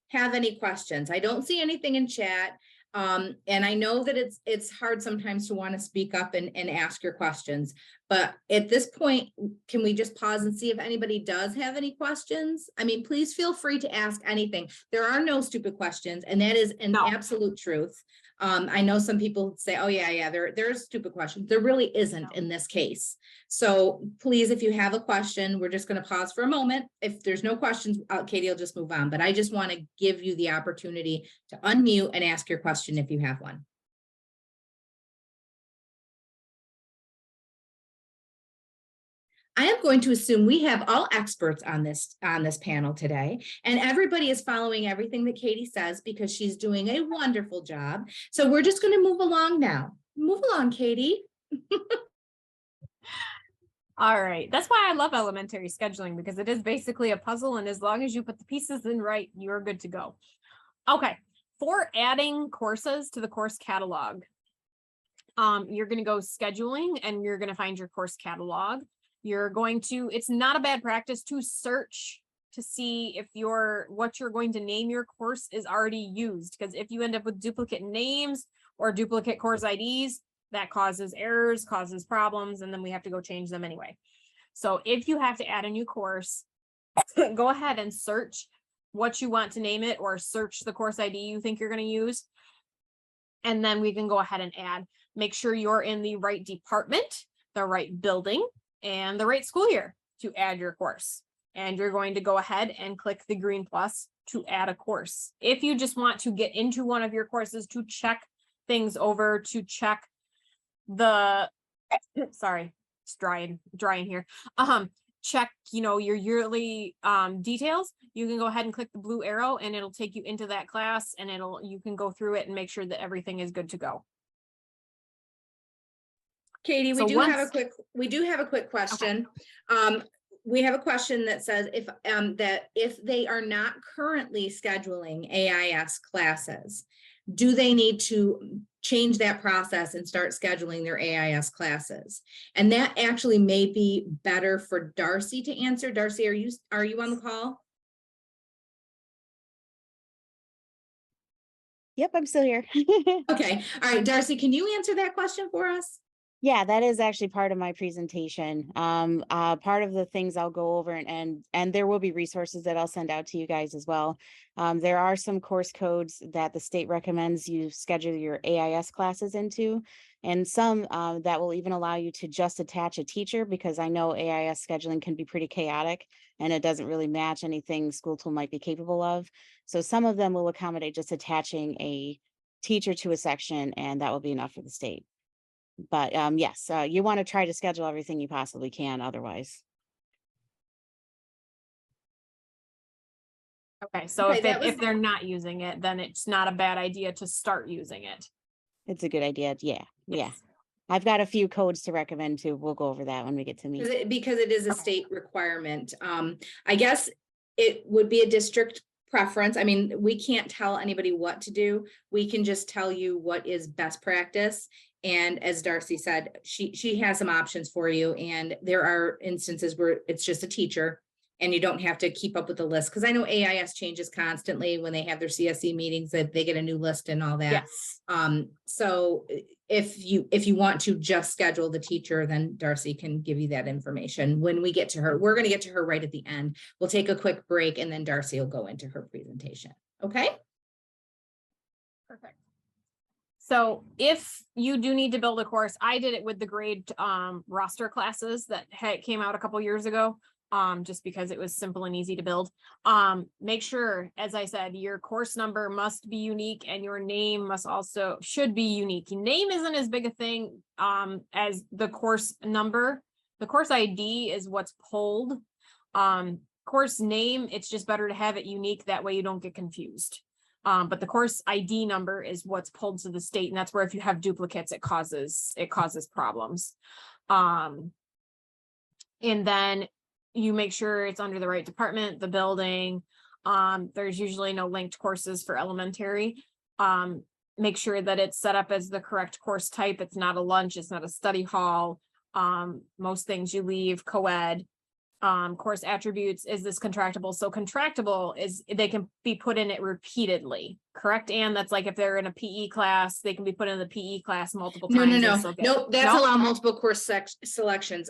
have any questions? I don't see anything in chat. And I know that it's hard sometimes to want to speak up and ask your questions, but at this point, can we just pause and see if anybody does have any questions? I mean, please feel free to ask anything. There are no stupid questions, and that is an absolute truth. I know some people say, oh yeah, there's stupid questions. There really isn't in this case. So please, if you have a question, we're just going to pause for a moment. If there's no questions, Katie will just move on, but I just want to give you the opportunity to unmute and ask your question if you have one. I am going to assume we have all experts on this panel today, and everybody is following everything that Katie says because she's doing a wonderful job. So we're just going to move along now. Move along, Katie. All right. That's why I love elementary scheduling, because it is basically a puzzle. And as long as you put the pieces in right, you're good to go. Okay. For adding courses to the course catalog, you're going to go scheduling and you're going to find your course catalog. It's not a bad practice to search to see if what you're going to name your course is already used. Because if you end up with duplicate names or duplicate course IDs, that causes errors, causes problems, and then we have to go change them anyway. So if you have to add a new course, go ahead and search what you want to name it, or search the course ID you think you're going to use. And then we can go ahead and add, make sure you're in the right department, the right building, and the right school year to add your course. And you're going to go ahead and click the green plus to add a course. If you just want to get into one of your courses to check things over, to check the, sorry, it's drying here. Check, your yearly details, you can go ahead and click the blue arrow and it'll take you into that class, and you can go through it and make sure that everything is good to go. Katie, we So do have a quick question. Okay. We have a question that says if they are not currently scheduling AIS classes, do they need to change that process and start scheduling their AIS classes? And that actually may be better for Darcy to answer. Darcy, are you on the call? Yep, I'm still here. Okay. All right, Darcy, can you answer that question for us? Yeah, that is actually part of my presentation. Part of the things I'll go over, and there will be resources that I'll send out to you guys as well. There are some course codes that the state recommends you schedule your AIS classes into, and some that will even allow you to just attach a teacher, because I know AIS scheduling can be pretty chaotic and it doesn't really match anything Schooltool might be capable of. So some of them will accommodate just attaching a teacher to a section, and that will be enough for the state. But yes, you want to try to schedule everything you possibly can otherwise. Okay, so if they're not using it, then it's not a bad idea to start using it. It's a good idea. Yeah. Yes. Yeah. I've got a few codes to recommend too. We'll go over that when we get to meet. Because it is a state requirement. I guess it would be a district preference. I mean, we can't tell anybody what to do. We can just tell you what is best practice. And as Darcy said, she has some options for you. And there are instances where it's just a teacher and you don't have to keep up with the list. Because I know AIS changes constantly when they have their CSE meetings, that they get a new list and all that. Yes. So if you want to just schedule the teacher, then Darcy can give you that information when we get to her. We're going to get to her right at the end. We'll take a quick break and then Darcy will go into her presentation. Okay. Perfect. So if you do need to build a course, I did it with the grade roster classes that came out a couple years ago, just because it was simple and easy to build. Make sure, as I said, your course number must be unique and your name should be unique. Name isn't as big a thing as the course number. The course ID is what's pulled. Course name, it's just better to have it unique. That way you don't get confused. But the course ID number is what's pulled to the state, and that's where if you have duplicates, it causes problems. And then you make sure it's under the right department, the building. There's usually no linked courses for elementary. Make sure that it's set up as the correct course type. It's not a lunch, it's not a study hall. Most things you leave co-ed. Course attributes, is this contractible? So contractible is they can be put in it repeatedly, correct? And that's like if they're in a PE class, they can be put in the PE class multiple times. Nope, that's allow multiple course selections.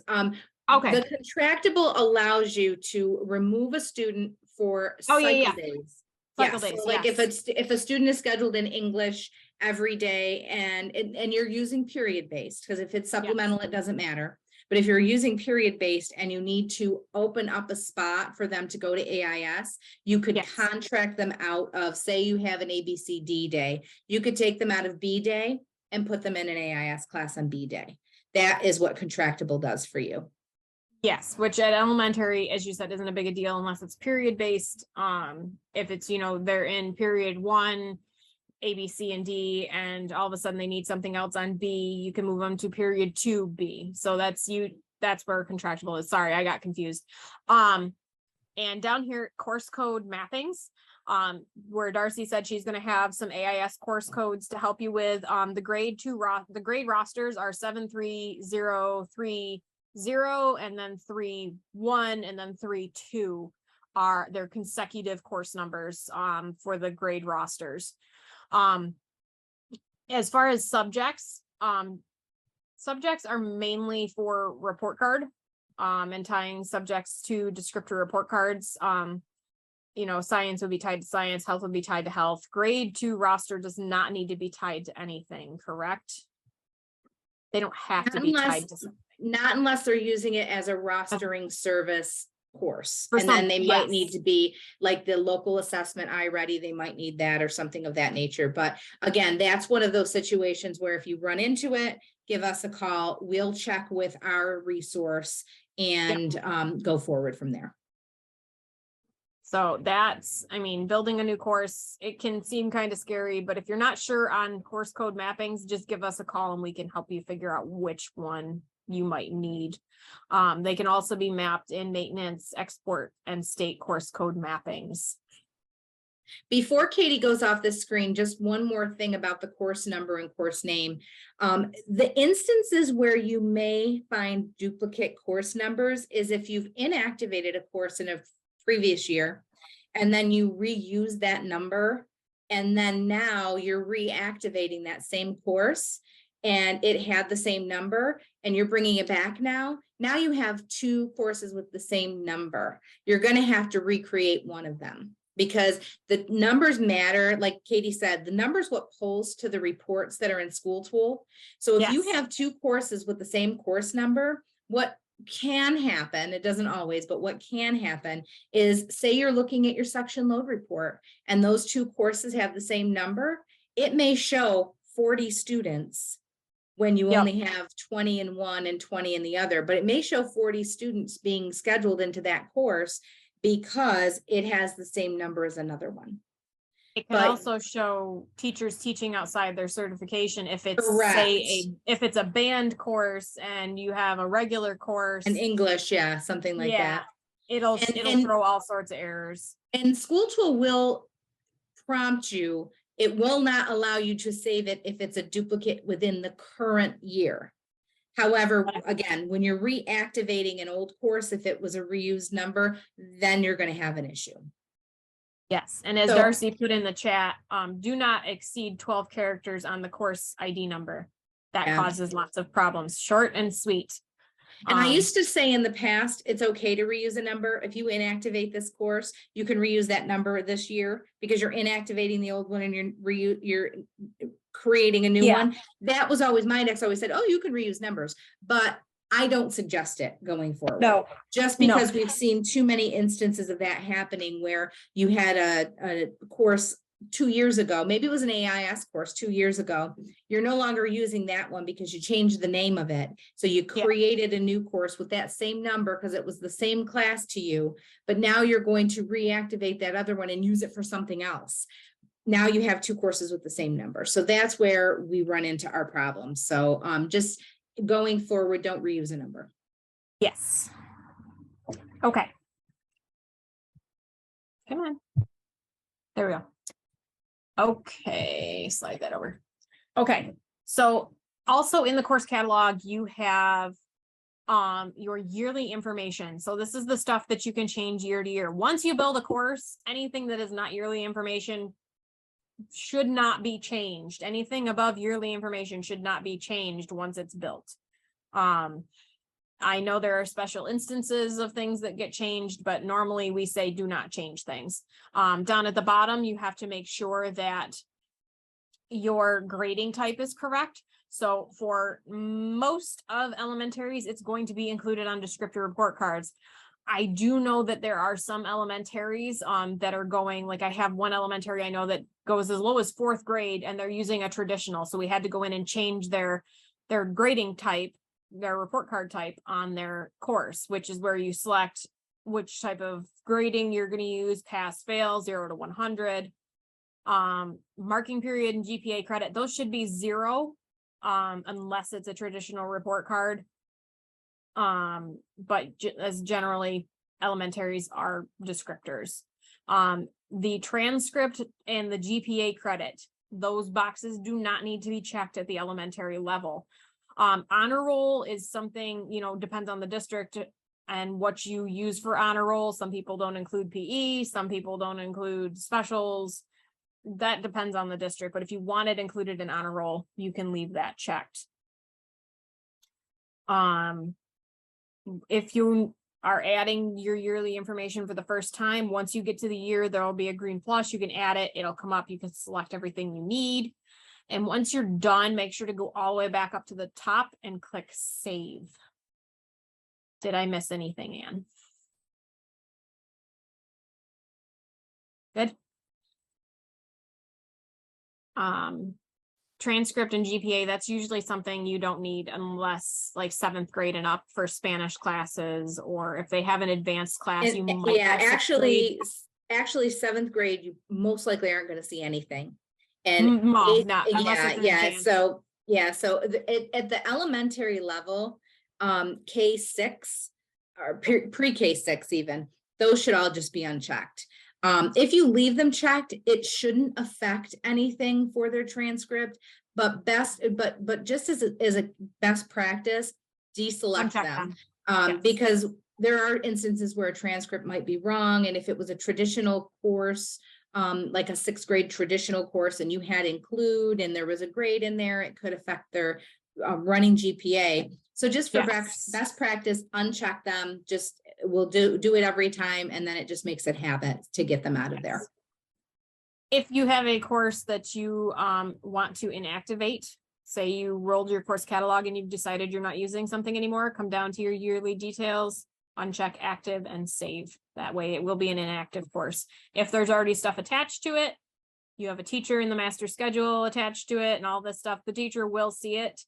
Okay. The contractible allows you to remove a student for cycle days. Cycle days. So like if a student is scheduled in English every day and you're using period based, because if it's supplemental, it doesn't matter. But if you're using period based and you need to open up a spot for them to go to AIS, you could contract them out of, say you have an ABCD day, you could take them out of B day and put them in an AIS class on B day. That is what contractible does for you. Yes, which at elementary, as you said, isn't a big a deal unless it's period based. If it's, they're in period 1, A, B, C, and D, and all of a sudden they need something else on B, you can move them to period 2B. So that's where contractible is. Sorry, I got confused. And down here, course code mappings, where Darcy said she's going to have some AIS course codes to help you with. The grade rosters are 73030 and then 31 and then 32 are their consecutive course numbers for the grade rosters. As far as subjects are mainly for report card and tying subjects to descriptor report cards. science would be tied to science, health would be tied to health. Grade 2 roster does not need to be tied to anything, correct? They don't have to be tied to something. Not unless they're using it as a rostering service course. For And then they might yes. need to be like the local assessment iReady, they might need that or something of that nature. But again, that's one of those situations where if you run into it, give us a call. We'll check with our resource and go forward from there. So that's, building a new course, it can seem kind of scary, but if you're not sure on course code mappings, just give us a call and we can help you figure out which one you might need. They can also be mapped in maintenance, export, and state course code mappings. Before Katie goes off the screen, just one more thing about the course number and course name. The instances where you may find duplicate course numbers is if you've inactivated a course in a previous year, and then you reuse that number, and then now you're reactivating that same course, and it had the same number, and you're bringing it back now. Now you have two courses with the same number. You're going to have to recreate one of them because the numbers matter. Like Katie said, the numbers what pulls to the reports that are in Schooltool. So if you have two courses with the same course number, what can happen, it doesn't always, but what can happen is, say you're looking at your section load report and those two courses have the same number, it may show 40 students when you only have 20 in one and 20 in the other, but it may show 40 students being scheduled into that course because it has the same number as another one. It can also show teachers teaching outside their certification if it's if it's a band course and you have a regular course. An English, something like that. It'll throw all sorts of errors. And Schooltool will prompt you. It will not allow you to save it if it's a duplicate within the current year. However, again, when you're reactivating an old course, if it was a reused number, then you're going to have an issue. Yes, and as Darcy put in the chat, do not exceed 12 characters on the course ID number. That causes lots of problems. Short and sweet. And I used to say in the past, it's okay to reuse a number. If you inactivate this course, you can reuse that number this year because you're inactivating the old one and you're creating a new one. That was always my index. Always said, oh, you can reuse numbers, but I don't suggest it going forward. No, just because we've seen too many instances of that happening where you had a course 2 years ago, maybe it was an AIS course 2 years ago. You're no longer using that one because you changed the name of it. So you created a new course with that same number because it was the same class to you, but now you're going to reactivate that other one and use it for something else. Now you have two courses with the same number. So that's where we run into our problems. So just going forward, don't reuse a number. Yes. Okay. Come on. There we go. Okay, slide that over. Okay, so also in the course catalog, you have your yearly information. So this is the stuff that you can change year to year. Once you build a course, anything that is not yearly information should not be changed. Anything above yearly information should not be changed once it's built. I know there are special instances of things that get changed, but normally we say do not change things. Down at the bottom, you have to make sure that your grading type is correct. So for most of elementaries, it's going to be included on descriptor report cards. I do know that there are some elementaries that are going, like I have one elementary I know that goes as low as 4th grade and they're using a traditional. So we had to go in and change their grading type, their report card type on their course, which is where you select which type of grading you're going to use, pass, fail, 0 to 100. Marking period and GPA credit, those should be 0 unless it's a traditional report card. But as generally elementaries are descriptors. The transcript and the GPA credit, those boxes do not need to be checked at the elementary level. Honor roll is something, depends on the district and what you use for honor roll. Some people don't include PE, some people don't include specials. That depends on the district, but if you want it included in honor roll, you can leave that checked. If you are adding your yearly information for the first time, once you get to the year, there'll be a green plus. You can add it. It'll come up. You can select everything you need. And once you're done, make sure to go all the way back up to the top and click save. Did I miss anything, Anne? Good. Transcript and GPA, that's usually something you don't need unless like 7th grade and up for Spanish classes, or if they have an advanced class. You might Yeah, have 6th grade. actually 7th grade, you most likely aren't going to see anything. And No, not unless it's advanced. So at the elementary level, K6 or pre-K6 even, those should all just be unchecked. If you leave them checked, it shouldn't affect anything for their transcript, but just as a best practice, deselect them. Yes. Because there are instances where a transcript might be wrong. And if it was a traditional course, like a 6th grade traditional course, and you had include and there was a grade in there, it could affect their running GPA. So just for best practice, uncheck them. Just we'll do it every time, and then it just makes it habit to get them out of there. If you have a course that you want to inactivate, say you rolled your course catalog and you've decided you're not using something anymore, come down to your yearly details, uncheck active and save. That way it will be an inactive course. If there's already stuff attached to it, you have a teacher in the master schedule attached to it and all this stuff, the teacher will see it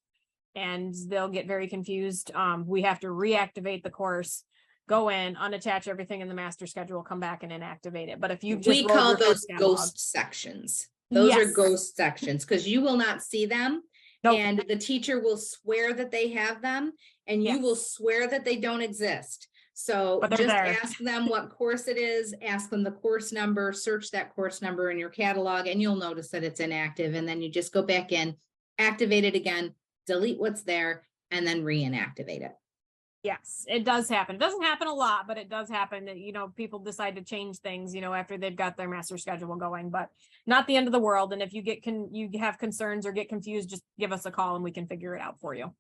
and they'll get very confused. We have to reactivate the course, go in, unattach everything in the master schedule, come back and inactivate it. But if you just call those ghost sections, those are ghost sections, because you will not see them. Nope. And the teacher will swear that they have them, and you will swear that they don't exist. So just ask them what course it is, ask them the course number, search that course number in your catalog, and you'll notice that it's inactive. And then you just go back in, activate it again, delete what's there, and then re-inactivate it. Yes, it does happen. It doesn't happen a lot, but it does happen that, you know, people decide to change things, you know, after they've got their master schedule going, but not the end of the world. And if you you have concerns or get confused, just give us a call and we can figure it out for you.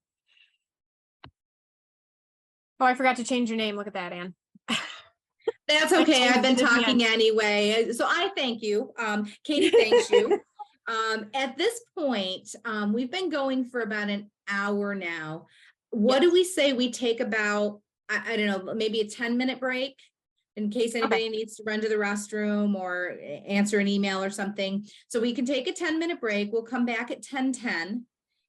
Oh, I forgot to change your name. Look at that, Anne. That's okay. I've been talking anyway. So I thank you. Katie thanks you. At this point, we've been going for about an hour now. What do we say we take about, I don't know, maybe a 10-minute break in case anybody needs to run to the restroom or answer an email or something. So we can take a 10-minute break. We'll come back at 10:10,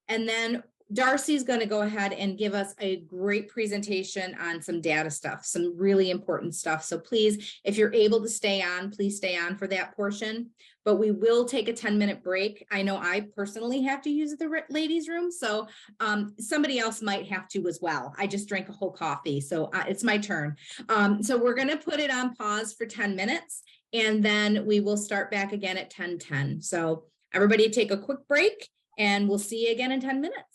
and then Darcy's going to go ahead and give us a great presentation on some data stuff, some really important stuff. So please, if you're able to stay on, please stay on for that portion. But we will take a 10-minute break. I know I personally have to use the ladies' room, so somebody else might have to as well. I just drank a whole coffee, so it's my turn. So we're going to put it on pause for 10 minutes, and then we will start back again at 10:10. So everybody take a quick break, and we'll see you again in 10 minutes.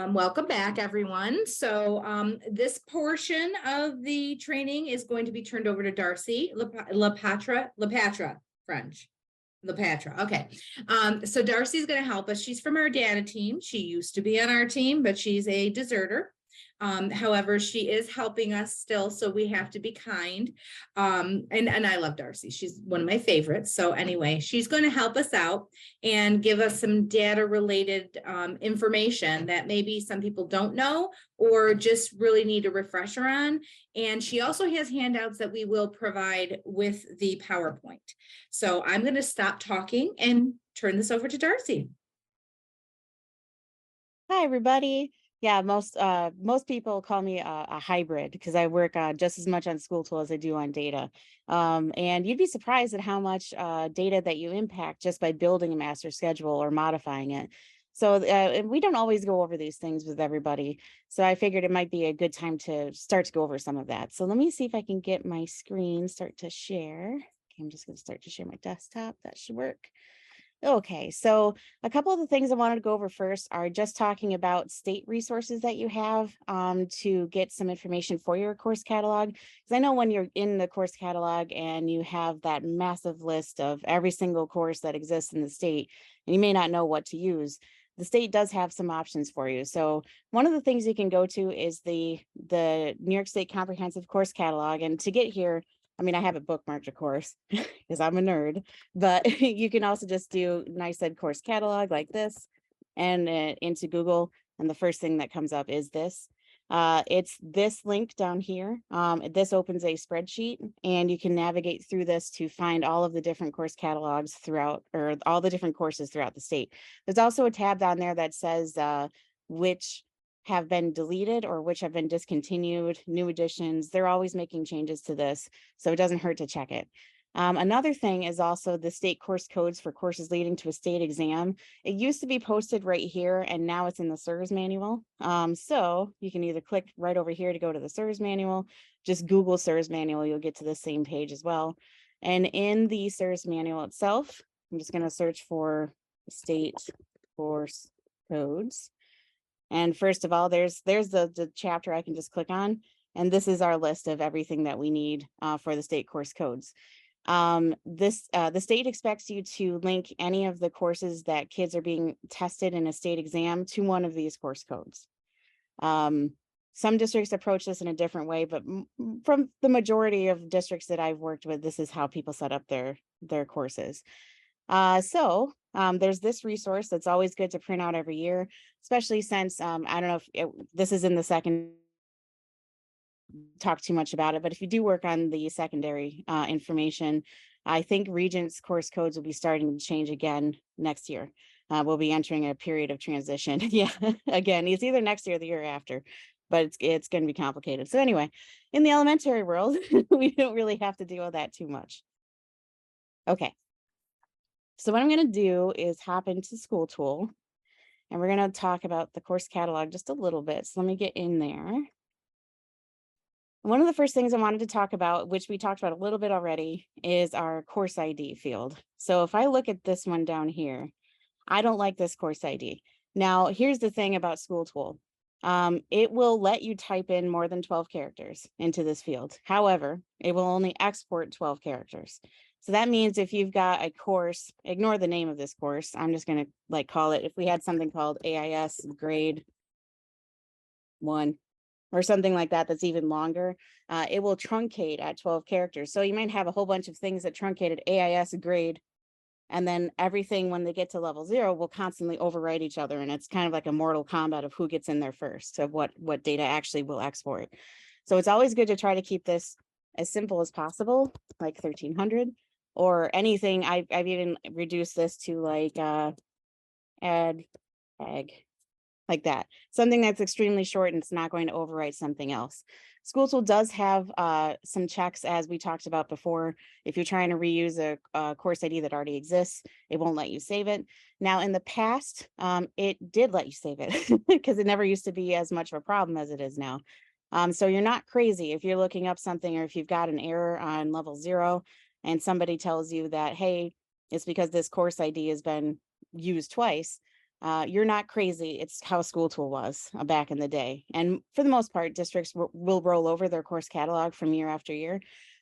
Welcome back, everyone. So this portion of the training is going to be turned over to Darcy LaPatra, French. LaPatra. Okay. So Darcy's going to help us. She's from our data team. She used to be on our team, but she's a deserter. However, she is helping us still, so we have to be kind. And I love Darcy. She's one of my favorites. So anyway, she's going to help us out and give us some data related information that maybe some people don't know or just really need a refresher on. And she also has handouts that we will provide with the PowerPoint. So I'm going to stop talking and turn this over to Darcy. Hi, everybody. Yeah, most people call me a hybrid because I work just as much on Schooltool as I do on data. And you'd be surprised at how much data that you impact just by building a master schedule or modifying it. So and we don't always go over these things with everybody. So I figured it might be a good time to start to go over some of that. So let me see if I can get my screen start to share. Okay, I'm just going to start to share my desktop. That should work. Okay, so a couple of the things I wanted to go over first are just talking about state resources that you have to get some information for your course catalog. Because I know when you're in the course catalog and you have that massive list of every single course that exists in the state, and you may not know what to use. the state does have some options for you. So one of the things you can go to is the New York State Comprehensive Course Catalog. And to get here, I mean, I have it bookmarked, of course, because I'm a nerd, but you can also just do nice said course catalog like this and into Google. And the first thing that comes up is this. It's this link down here. This opens a spreadsheet and you can navigate through this to find all of the different course catalogs throughout, or all the different courses throughout the state. There's also a tab down there that says which have been deleted or which have been discontinued, new additions. They're always making changes to this, so it doesn't hurt to check it. Another thing is also the state course codes for courses leading to a state exam. It used to be posted right here and now it's in the SIRS manual. So you can either click right over here to go to the SIRS manual, just Google SIRS manual, you'll get to the same page as well. And in the SIRS manual itself, I'm just going to search for state course codes. And first of all, there's the chapter I can just click on. And this is our list of everything that we need for the state course codes. The state expects you to link any of the courses that kids are being tested in a state exam to one of these course codes. Some districts approach this in a different way, but from the majority of districts that I've worked with, this is how people set up their courses. So there's this resource that's always good to print out every year, especially since I don't know if this is in the second talk too much about it, but if you do work on the secondary information, I think Regents course codes will be starting to change again next year. We'll be entering a period of transition. Yeah, again, it's either next year or the year after, but it's going to be complicated. So anyway, in the elementary world, we don't really have to deal with that too much. Okay. So what I'm going to do is hop into Schooltool and we're going to talk about the course catalog just a little bit. So let me get in there. One of the first things I wanted to talk about, which we talked about a little bit already, is our course ID field. So if I look at this one down here, I don't like this course ID. Now, here's the thing about Schooltool. It will let you type in more than 12 characters into this field. However, it will only export 12 characters. So that means if you've got a course, ignore the name of this course. I'm just going to call it, if we had something called AIS grade 1 or something like that, that's even longer, it will truncate at 12 characters. So you might have a whole bunch of things that truncated AIS grade, and then everything when they get to level 0 will constantly overwrite each other. And it's kind of like a Mortal Kombat of who gets in there first, of what data actually will export. So it's always good to try to keep this as simple as possible, like 1300 or anything. I've even reduced this to like add ag, like that, something that's extremely short and it's not going to overwrite something else. Schooltool does have some checks, as we talked about before. If you're trying to reuse a course ID that already exists, it won't let you save it. Now, in the past, it did let you save it because it never used to be as much of a problem as it is now. So you're not crazy if you're looking up something, or if you've got an error on level 0 and somebody tells you that, hey, it's because this course ID has been used twice. You're not crazy. It's how Schooltool was back in the day. And for the most part, districts will roll over their course catalog from year after year.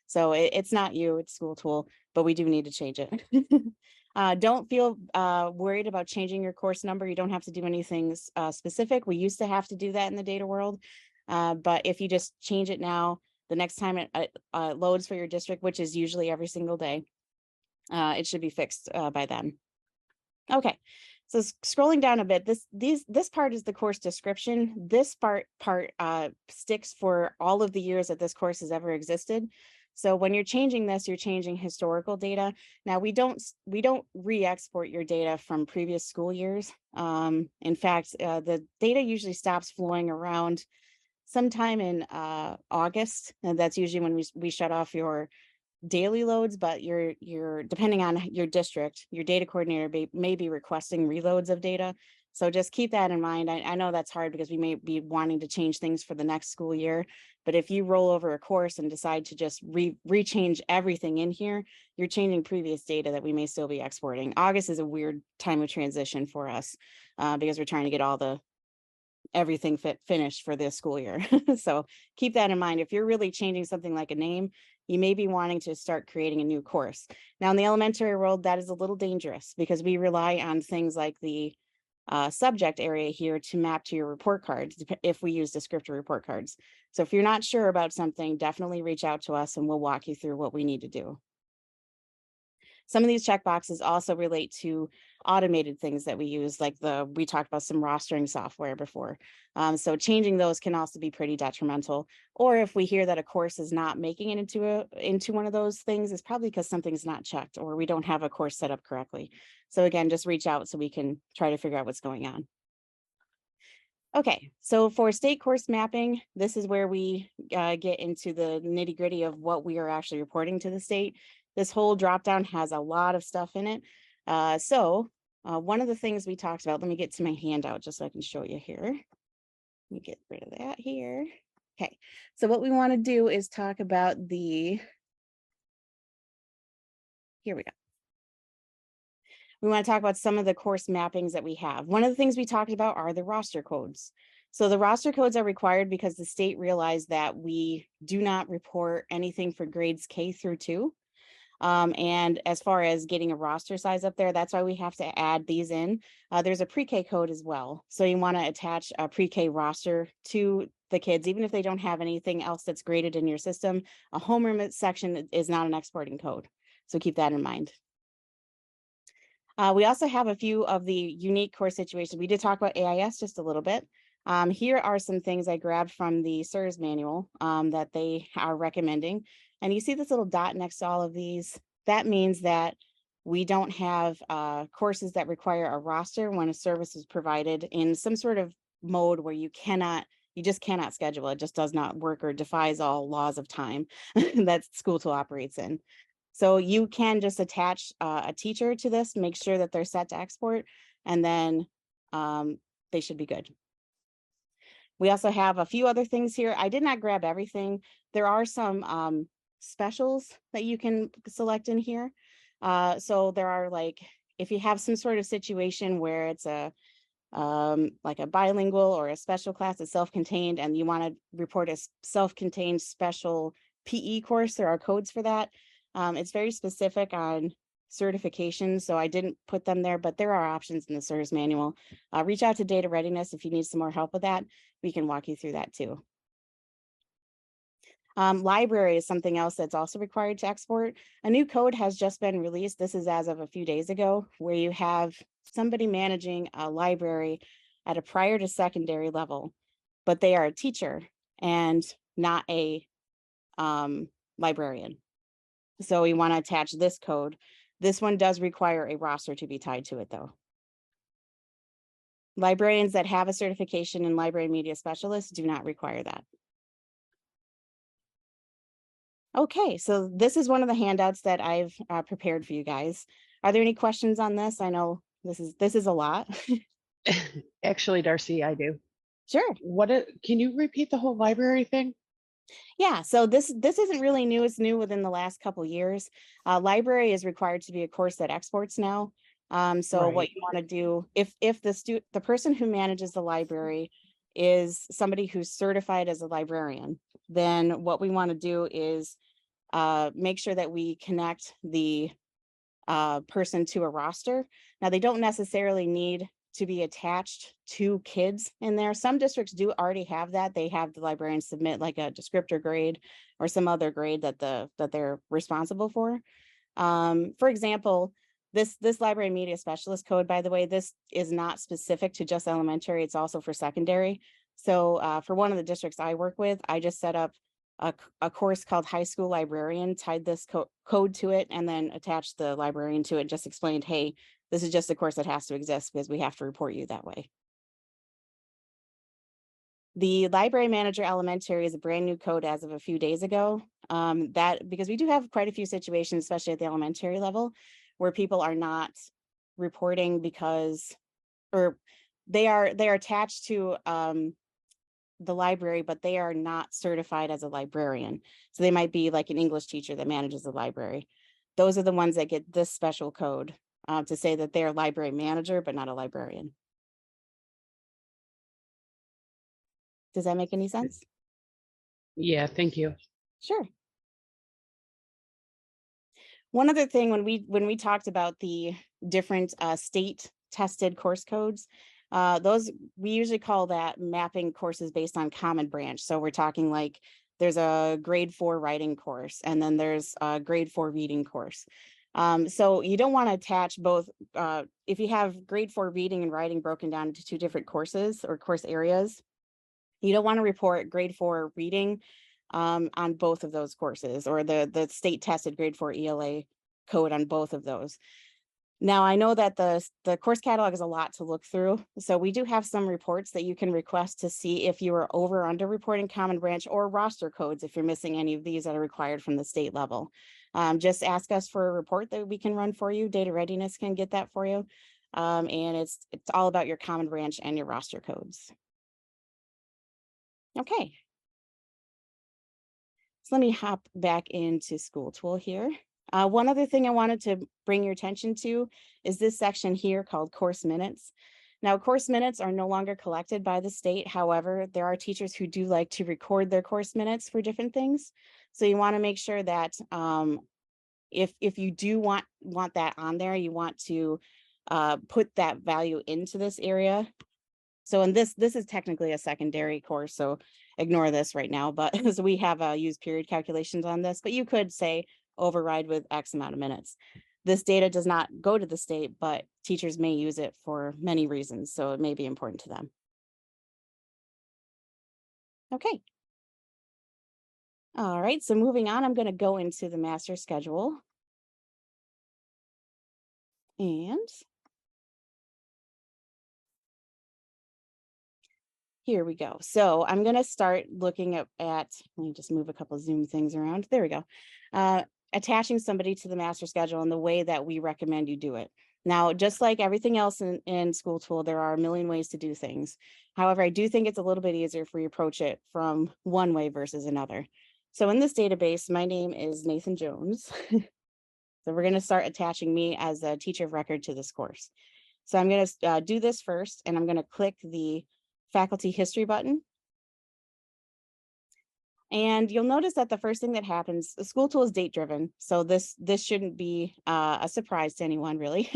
So it's not you, it's Schooltool, but we do need to change it. Don't feel worried about changing your course number. You don't have to do anything specific. We used to have to do that in the data world. But if you just change it now, the next time it loads for your district, which is usually every single day, it should be fixed by then. Okay. So scrolling down a bit, this part is the course description. This part sticks for all of the years that this course has ever existed. So when you're changing this, you're changing historical data. Now we don't re-export your data from previous school years. In fact, the data usually stops flowing around sometime in August, and that's usually when we shut off your daily loads, but you're depending on your district, your data coordinator may be requesting reloads of data. So just keep that in mind. I know that's hard because we may be wanting to change things for the next school year, but if you roll over a course and decide to just rechange everything in here, you're changing previous data that we may still be exporting. August is a weird time of transition for us because we're trying to get everything finished for this school year. So keep that in mind. If you're really changing something like a name, you may be wanting to start creating a new course. Now in the elementary world, that is a little dangerous because we rely on things like the subject area here to map to your report cards if we use descriptor report cards. So if you're not sure about something, definitely reach out to us and we'll walk you through what we need to do. Some of these checkboxes also relate to automated things that we use, like we talked about some rostering software before. So changing those can also be pretty detrimental. Or if we hear that a course is not making it into one of those things, it's probably because something's not checked or we don't have a course set up correctly. So again, just reach out so we can try to figure out what's going on. Okay, so for state course mapping, this is where we get into the nitty gritty of what we are actually reporting to the state. This whole dropdown has a lot of stuff in it. One of the things we talked about, let me get to my handout just so I can show you here. Let me get rid of that here. Okay, so what we want to do is talk about here we go. We want to talk about some of the course mappings that we have. One of the things we talked about are the roster codes. So the roster codes are required because the state realized that we do not report anything for grades K through 2. And as far as getting a roster size up there, that's why we have to add these in. There's a pre-K code as well. So you want to attach a pre-K roster to the kids, even if they don't have anything else that's graded in your system. A homeroom section is not an exporting code. So keep that in mind. We also have a few of the unique course situations. We did talk about AIS just a little bit. Here are some things I grabbed from the SIRS manual that they are recommending. And you see this little dot next to all of these. That means that we don't have courses that require a roster when a service is provided in some sort of mode where you just cannot schedule. It just does not work or defies all laws of time that Schooltool operates in. So you can just attach a teacher to this, make sure that they're set to export, and then they should be good. We also have a few other things here. I did not grab everything. There are some specials that you can select in here. So there are, like, if you have some sort of situation where it's like a bilingual or a special class that's self-contained and you want to report a self-contained special PE course, there are codes for that. It's very specific on certifications, so I didn't put them there, but there are options in the SIRS manual. Reach out to Data Readiness if you need some more help with that. We can walk you through that too. Library is something else that's also required to export. A new code has just been released. This is as of a few days ago, where you have somebody managing a library at a prior to secondary level, but they are a teacher and not a librarian. So we want to attach this code. This one does require a roster to be tied to it, though. Librarians that have a certification in library media specialists do not require that. Okay, so this is one of the handouts that I've prepared for you guys. Are there any questions on this? I know this is a lot. Actually, Darcy, I do. Sure. Can you repeat the whole library thing? Yeah, so this isn't really new. It's new within the last couple years. Library is required to be a course that exports now. So Right. what you want to do, if the person who manages the library is somebody who's certified as a librarian, then what we want to do is make sure that we connect the person to a roster. Now, they don't necessarily need to be attached to kids in there. Some districts do already have that. They have the librarian submit like a descriptor grade or some other grade that they're responsible for. For example, this library media specialist code, by the way, this is not specific to just elementary. It's also for secondary. So for one of the districts I work with, I just set up a course called High School Librarian, tied this code to it, and then attached the librarian to it, just explained, hey, this is just a course that has to exist because we have to report you that way. The library manager elementary is a brand new code as of a few days ago. Because we do have quite a few situations, especially at the elementary level, where people are not reporting because, or they are attached to the library, but they are not certified as a librarian. So they might be like an English teacher that manages the library. Those are the ones that get this special code to say that they're a library manager, but not a librarian. Does that make any sense? Yeah, thank you. Sure. One other thing, when we talked about the different state tested course codes, Those, we usually call that mapping courses based on common branch. So we're talking like there's a grade 4 writing course, and then there's a grade 4 reading course. So you don't want to attach both. If you have grade 4 reading and writing broken down into 2 different courses or course areas, you don't want to report grade 4 reading on both of those courses, or the state tested grade 4 ELA code on both of those. Now, I know that the course catalog is a lot to look through, so we do have some reports that you can request to see if you are over or under reporting common branch or roster codes if you're missing any of these that are required from the state level. Just ask us for a report that we can run for you. Data readiness can get that for you. And it's all about your common branch and your roster codes. Okay. So let me hop back into Schooltool here. One other thing I wanted to bring your attention to is this section here called course minutes. Now, course minutes are no longer collected by the state. However, there are teachers who do like to record their course minutes for different things. So you want to make sure that if you do want that on there, you want to put that value into this area. So in this is technically a secondary course, so ignore this right now, but so we have use period calculations on this, but you could say override with X amount of minutes. This data does not go to the state, but teachers may use it for many reasons, so it may be important to them. Okay. All right, so moving on, I'm going to go into the master schedule. And here we go. So I'm going to start looking at, let me just move a couple of Zoom things around. There we go. Attaching somebody to the master schedule in the way that we recommend you do it. Now, just like everything else in Schooltool, there are a million ways to do things. However, I do think it's a little bit easier if we approach it from one way versus another. So in this database, my name is Nathan Jones. So we're going to start attaching me as a teacher of record to this course. So I'm going to do this first, and I'm going to click the faculty history button. And you'll notice that the first thing that happens, the Schooltool is date driven. So this shouldn't be a surprise to anyone really.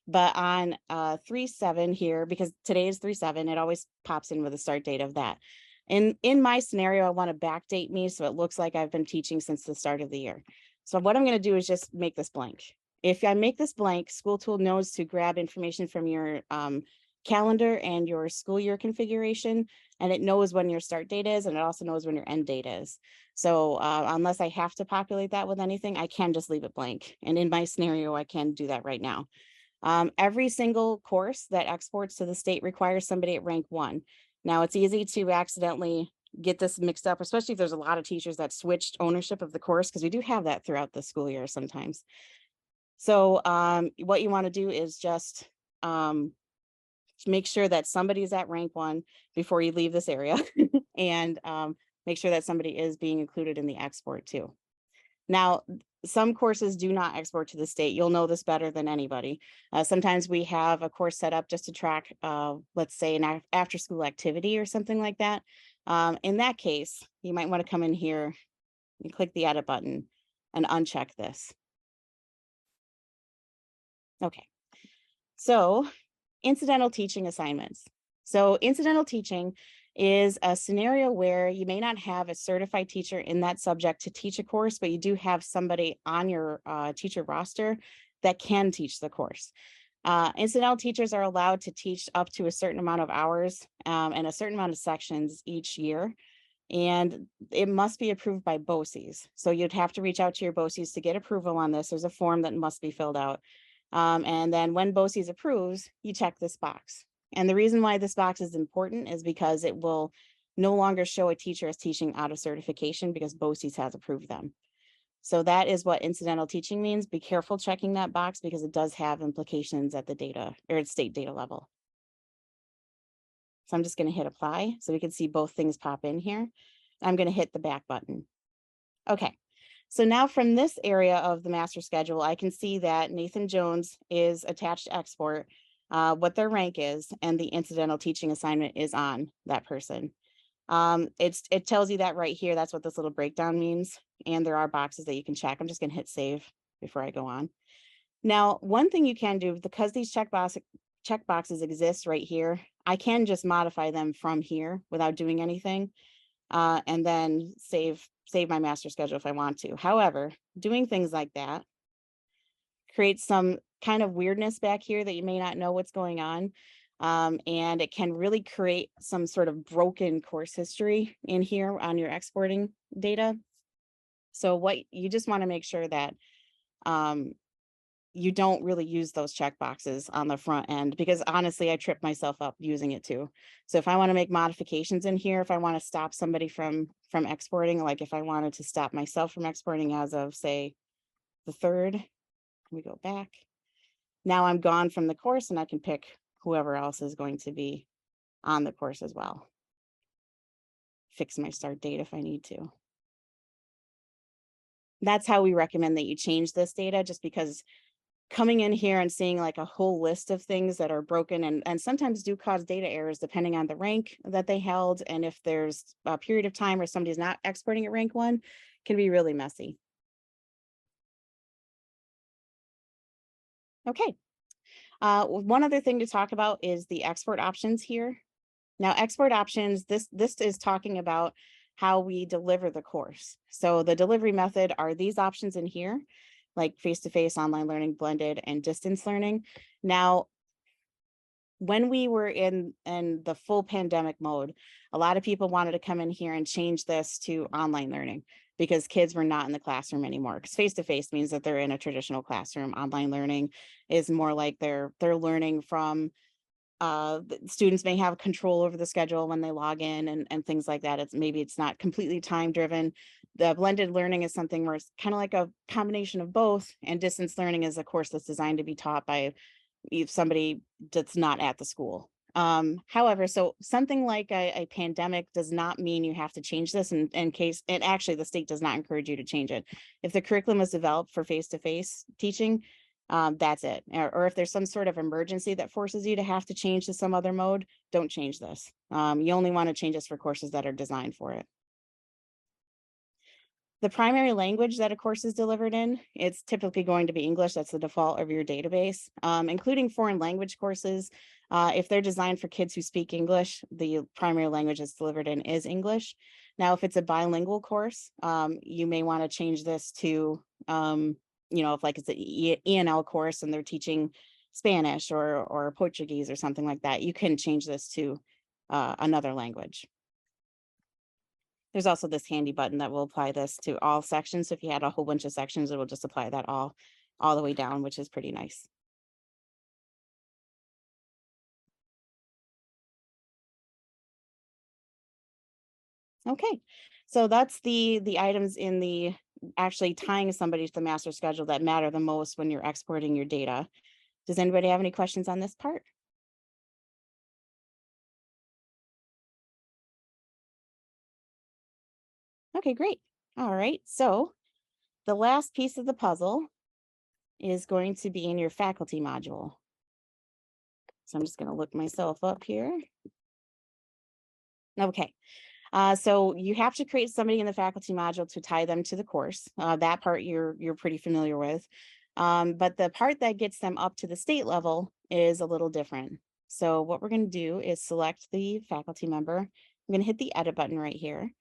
But on 3/7 here, because today is 3/7, it always pops in with a start date of that. In my scenario, I want to backdate me so it looks like I've been teaching since the start of the year. So what I'm going to do is just make this blank. If I make this blank, Schooltool knows to grab information from your calendar and your school year configuration, and it knows when your start date is, and it also knows when your end date is. So unless I have to populate that with anything, I can just leave it blank. And in my scenario, I can do that right now. Every single course that exports to the state requires somebody at rank 1. Now, it's easy to accidentally get this mixed up, especially if there's a lot of teachers that switched ownership of the course, because we do have that throughout the school year sometimes. So what you want to do is just make sure that somebody is at rank 1 before you leave this area, and make sure that somebody is being included in the export too. Now, some courses do not export to the state. You'll know this better than anybody. Sometimes we have a course set up just to track, let's say, an after school activity or something like that. In that case, you might want to come in here and click the edit button and uncheck this. Okay, so incidental teaching assignments. So incidental teaching is a scenario where you may not have a certified teacher in that subject to teach a course, but you do have somebody on your teacher roster that can teach the course. Incidental teachers are allowed to teach up to a certain amount of hours and a certain amount of sections each year. And it must be approved by BOCES. So you'd have to reach out to your BOCES to get approval on this. There's a form that must be filled out. And then when BOCES approves, you check this box. And the reason why this box is important is because it will no longer show a teacher as teaching out of certification because BOCES has approved them. So that is what incidental teaching means. Be careful checking that box because it does have implications at the data or at state data level. So I'm just going to hit apply so we can see both things pop in here. I'm going to hit the back button. Okay. So now from this area of the master schedule, I can see that Nathan Jones is attached to export, what their rank is, and the incidental teaching assignment is on that person. It tells you that right here. That's what this little breakdown means. And there are boxes that you can check. I'm just going to hit save before I go on. Now, one thing you can do, because these check checkboxes exist right here. I can just modify them from here without doing anything, and then save my master schedule if I want to. However, doing things like that creates some kind of weirdness back here that you may not know what's going on. And it can really create some sort of broken course history in here on your exporting data. So what you just want to make sure that you don't really use those checkboxes on the front end, because honestly, I tripped myself up using it too. So if I want to make modifications in here, if I want to stop somebody from exporting, like if I wanted to stop myself from exporting as of say the 3rd, we go back. Now I'm gone from the course and I can pick whoever else is going to be on the course as well. Fix my start date if I need to. That's how we recommend that you change this data, just because coming in here and seeing like a whole list of things that are broken and sometimes do cause data errors depending on the rank that they held. And if there's a period of time where somebody's not exporting at rank 1, can be really messy. Okay. One other thing to talk about is the export options here. Now, export options, this is talking about how we deliver the course. So the delivery method are these options in here, like face-to-face, online learning, blended, and distance learning. Now, when we were in the full pandemic mode, a lot of people wanted to come in here and change this to online learning because kids were not in the classroom anymore. Because face-to-face means that they're in a traditional classroom. Online learning is more like they're learning from students may have control over the schedule when they log in and things like that. It's not completely time driven. The blended learning is something where it's kind of like a combination of both, and distance learning is a course that's designed to be taught by somebody that's not at the school. However, so something like a pandemic does not mean you have to change this in case, and actually the state does not encourage you to change it. If the curriculum is developed for face-to-face teaching, that's it. Or if there's some sort of emergency that forces you to have to change to some other mode, don't change this. You only want to change this for courses that are designed for it. The primary language that a course is delivered in, it's typically going to be English. That's the default of your database, including foreign language courses. If they're designed for kids who speak English, the primary language that's delivered in is English. Now, if it's a bilingual course, you may want to change this to, if like it's an ENL course and they're teaching Spanish or Portuguese or something like that, you can change this to another language. There's also this handy button that will apply this to all sections. So if you had a whole bunch of sections, it will just apply that all the way down, which is pretty nice. Okay, so that's the items in the actually tying somebody to the master schedule that matter the most when you're exporting your data. Does anybody have any questions on this part? Okay, great. All right, so the last piece of the puzzle is going to be in your faculty module. So I'm just going to look myself up here. Okay, so you have to create somebody in the faculty module to tie them to the course. That part you're pretty familiar with. But the part that gets them up to the state level is a little different. So what we're going to do is select the faculty member. I'm going to hit the edit button right here.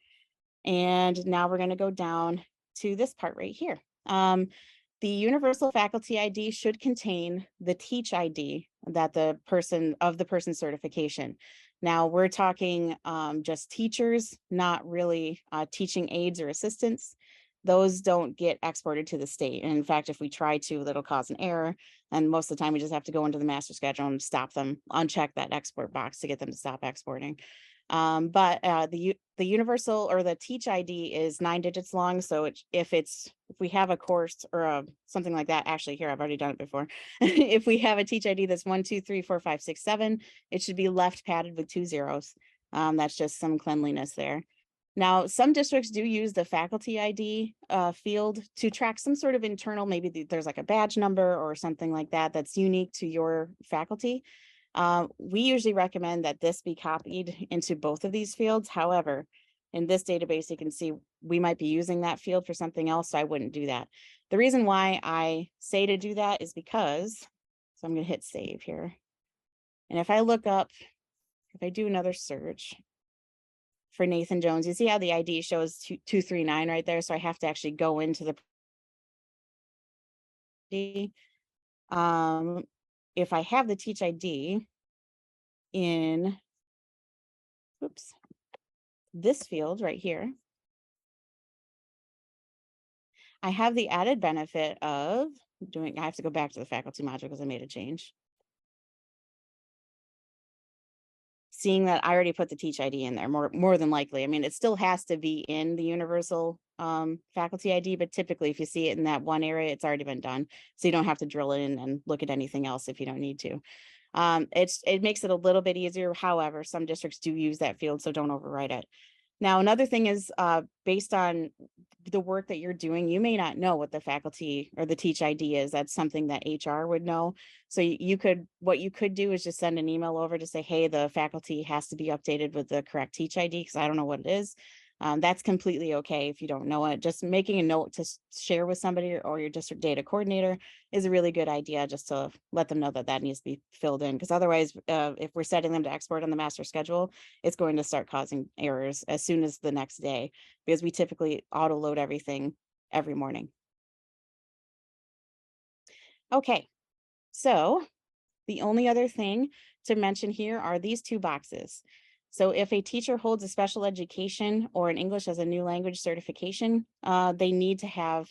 And now we're going to go down to this part right here. The universal faculty ID should contain the teach ID that the person's certification. Now we're talking just teachers, not really teaching aides or assistants. Those don't get exported to the state. And in fact, if we try to, that'll cause an error. And most of the time we just have to go into the master schedule and stop them, uncheck that export box to get them to stop exporting. But the universal or the teach ID is 9 digits long. So if we have a course or something like that, actually here, I've already done it before. If we have a teach ID that's 1, 2, 3, 4, 5, 6, 7, it should be left padded with 2 zeros. That's just some cleanliness there. Now, some districts do use the faculty ID field to track some sort of internal, maybe there's like a badge number or something like that that's unique to your faculty. We usually recommend that this be copied into both of these fields. However, in this database, you can see we might be using that field for something else, so I wouldn't do that. The reason why I say to do that is because, so I'm going to hit save here. And if I look up, if I do another search for Nathan Jones, you see how the ID shows 239 right there. So I have to actually go into the if I have the teach ID in, oops, this field right here, I have the added benefit of doing, I have to go back to the faculty module because I made a change. Seeing that I already put the teach ID in there, more than likely. I mean, it still has to be in the universal faculty ID, but typically if you see it in that one area, it's already been done. So you don't have to drill in and look at anything else if you don't need to. It makes it a little bit easier. However, some districts do use that field, so don't override it. Now, another thing is based on the work that you're doing, you may not know what the faculty or the teach ID is. That's something that HR would know. So what you could do is just send an email over to say, hey, the faculty has to be updated with the correct teach ID because I don't know what it is. That's completely okay if you don't know it. Just making a note to share with somebody or your district data coordinator is a really good idea, just to let them know that that needs to be filled in. Because otherwise, if we're setting them to export on the master schedule, it's going to start causing errors as soon as the next day, because we typically auto load everything every morning. Okay, so the only other thing to mention here are these two boxes. So if a teacher holds a special education or an English as a new language certification, they need to have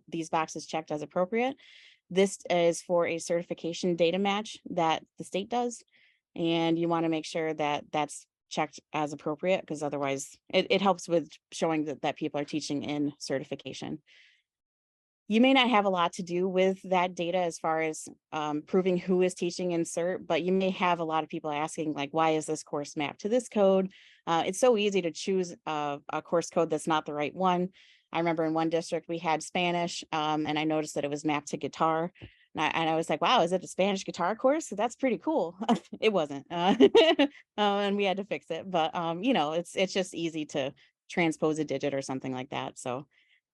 these boxes checked as appropriate. This is for a certification data match that the state does. And you want to make sure that that's checked as appropriate, because otherwise it helps with showing that people are teaching in certification. You may not have a lot to do with that data as far as proving who is teaching in cert, but you may have a lot of people asking, like, why is this course mapped to this code? It's so easy to choose a course code that's not the right one. I remember in one district we had Spanish, and I noticed that it was mapped to guitar. And I was like, wow, is it a Spanish guitar course? That's pretty cool. It wasn't. And we had to fix it. But, it's just easy to transpose a digit or something like that. So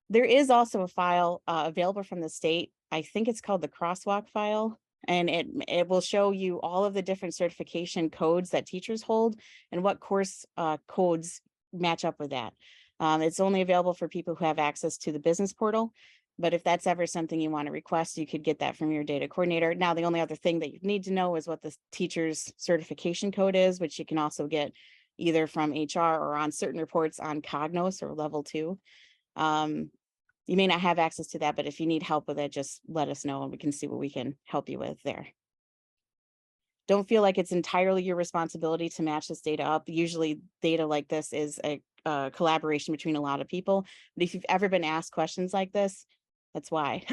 there is also a file available from the state. I think it's called the crosswalk file, and it will show you all of the different certification codes that teachers hold and what course codes match up with that. It's only available for people who have access to the business portal, but if that's ever something you want to request, you could get that from your data coordinator. Now, the only other thing that you need to know is what the teacher's certification code is, which you can also get either from HR or on certain reports on Cognos or level 2. You may not have access to that, but if you need help with it, just let us know and we can see what we can help you with there. Don't feel like it's entirely your responsibility to match this data up. Usually data like this is a collaboration between a lot of people. But if you've ever been asked questions like this, that's why.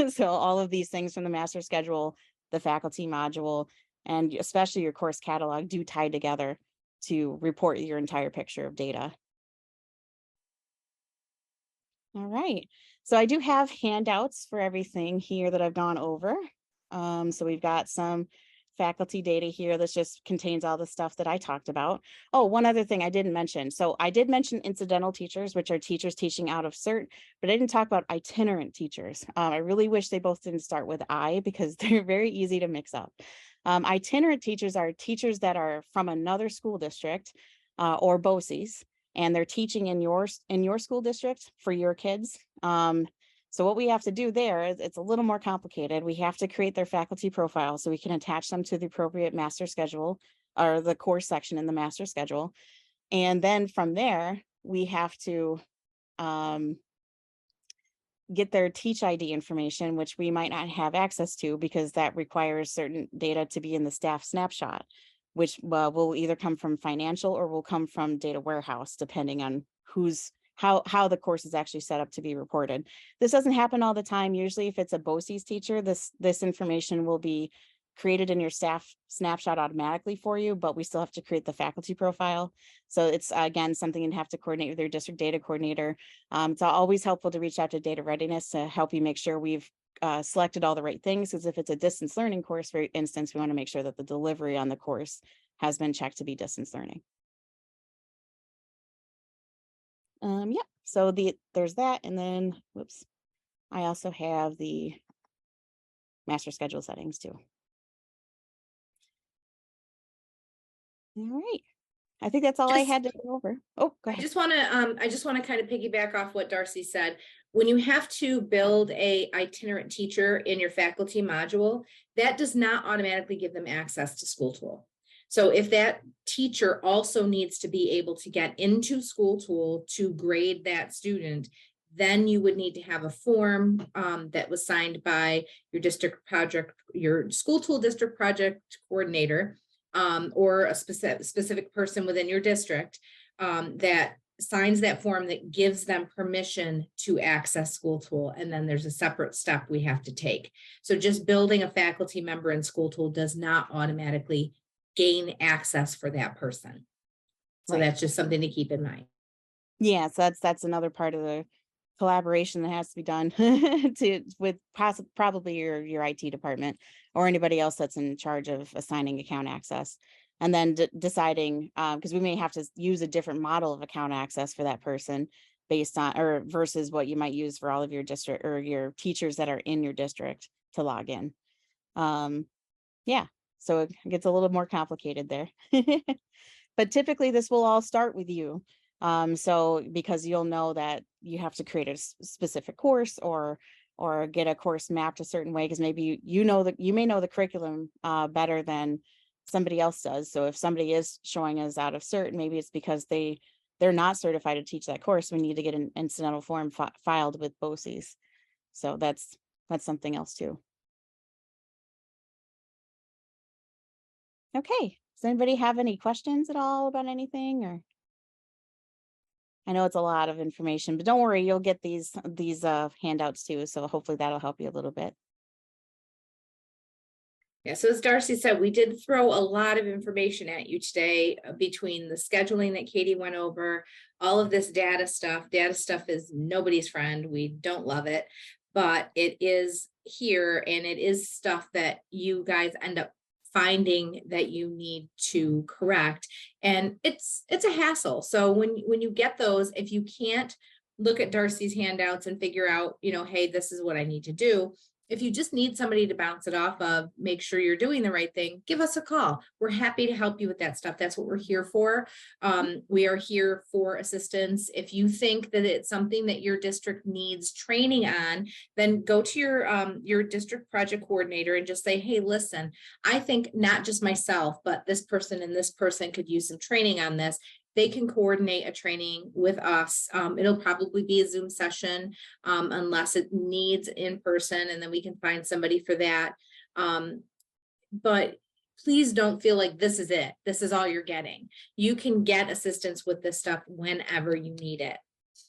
So all of these things from the master schedule, the faculty module, and especially your course catalog do tie together to report your entire picture of data. All right, so I do have handouts for everything here that I've gone over. So we've got some faculty data here that just contains all the stuff that I talked about. Oh, one other thing I didn't mention. So I did mention incidental teachers, which are teachers teaching out of cert, but I didn't talk about itinerant teachers. I really wish they both didn't start with I, because they're very easy to mix up. Itinerant teachers are teachers that are from another school district or BOCES, and they're teaching in your school district for your kids. So what we have to do there is, it's a little more complicated. We have to create their faculty profile so we can attach them to the appropriate master schedule or the course section in the master schedule. And then from there, we have to get their teach ID information, which we might not have access to because that requires certain data to be in the staff snapshot, which will either come from financial or will come from data warehouse, depending on how the course is actually set up to be reported. This doesn't happen all the time. Usually if it's a BOCES teacher, this information will be created in your staff snapshot automatically for you, but we still have to create the faculty profile. So it's, again, something you'd have to coordinate with your district data coordinator. It's always helpful to reach out to data readiness to help you make sure we've selected all the right things, because if it's a distance learning course, for instance, we want to make sure that the delivery on the course has been checked to be distance learning. Yeah, so there's that, and then, whoops, I also have the master schedule settings too. All right. I think that's all I Just- had to go over. Oh, go I ahead. just want to kind of piggyback off what Darcy said. When you have to build a itinerant teacher in your faculty module, that does not automatically give them access to Schooltool. So if that teacher also needs to be able to get into Schooltool to grade that student, then you would need to have a form that was signed by your district project, your Schooltool district project coordinator, or a specific person within your district that signs that form that gives them permission to access Schooltool. And then there's a separate step we have to take. So just building a faculty member in Schooltool does not automatically gain access for that person. So Right. that's just something to keep in mind. Yeah, so that's another part of the collaboration that has to be done with probably your IT department or anybody else that's in charge of assigning account access. And then deciding, because we may have to use a different model of account access for that person based on, or versus what you might use for all of your district or your teachers that are in your district to log in. Yeah, so it gets a little more complicated there. But typically this will all start with you. So because you'll know that you have to create a specific course or get a course mapped a certain way, because maybe you know that you may know the curriculum better than somebody else does. So if somebody is showing us out of cert, maybe it's because they're not certified to teach that course. We need to get an incidental form filed with BOCES. So that's something else too. Okay, does anybody have any questions at all about anything? Or I know it's a lot of information, but don't worry, you'll get these handouts too. So hopefully that'll help you a little bit. Yeah, so as Darcy said, we did throw a lot of information at you today between the scheduling that Katie went over, all of this data stuff. Data stuff is nobody's friend. We don't love it, but it is here and it is stuff that you guys end up finding that you need to correct. And it's a hassle. So when you get those, if you can't look at Darcy's handouts and figure out, hey, this is what I need to do. If you just need somebody to bounce it off of, make sure you're doing the right thing, give us a call. We're happy to help you with that stuff. That's what we're here for. We are here for assistance. If you think that it's something that your district needs training on, then go to your district project coordinator and just say, hey, listen, I think not just myself, but this person and this person could use some training on this. They can coordinate a training with us. It'll probably be a Zoom session unless it needs in person, and then we can find somebody for that. But please don't feel like this is it. This is all you're getting. You can get assistance with this stuff whenever you need it.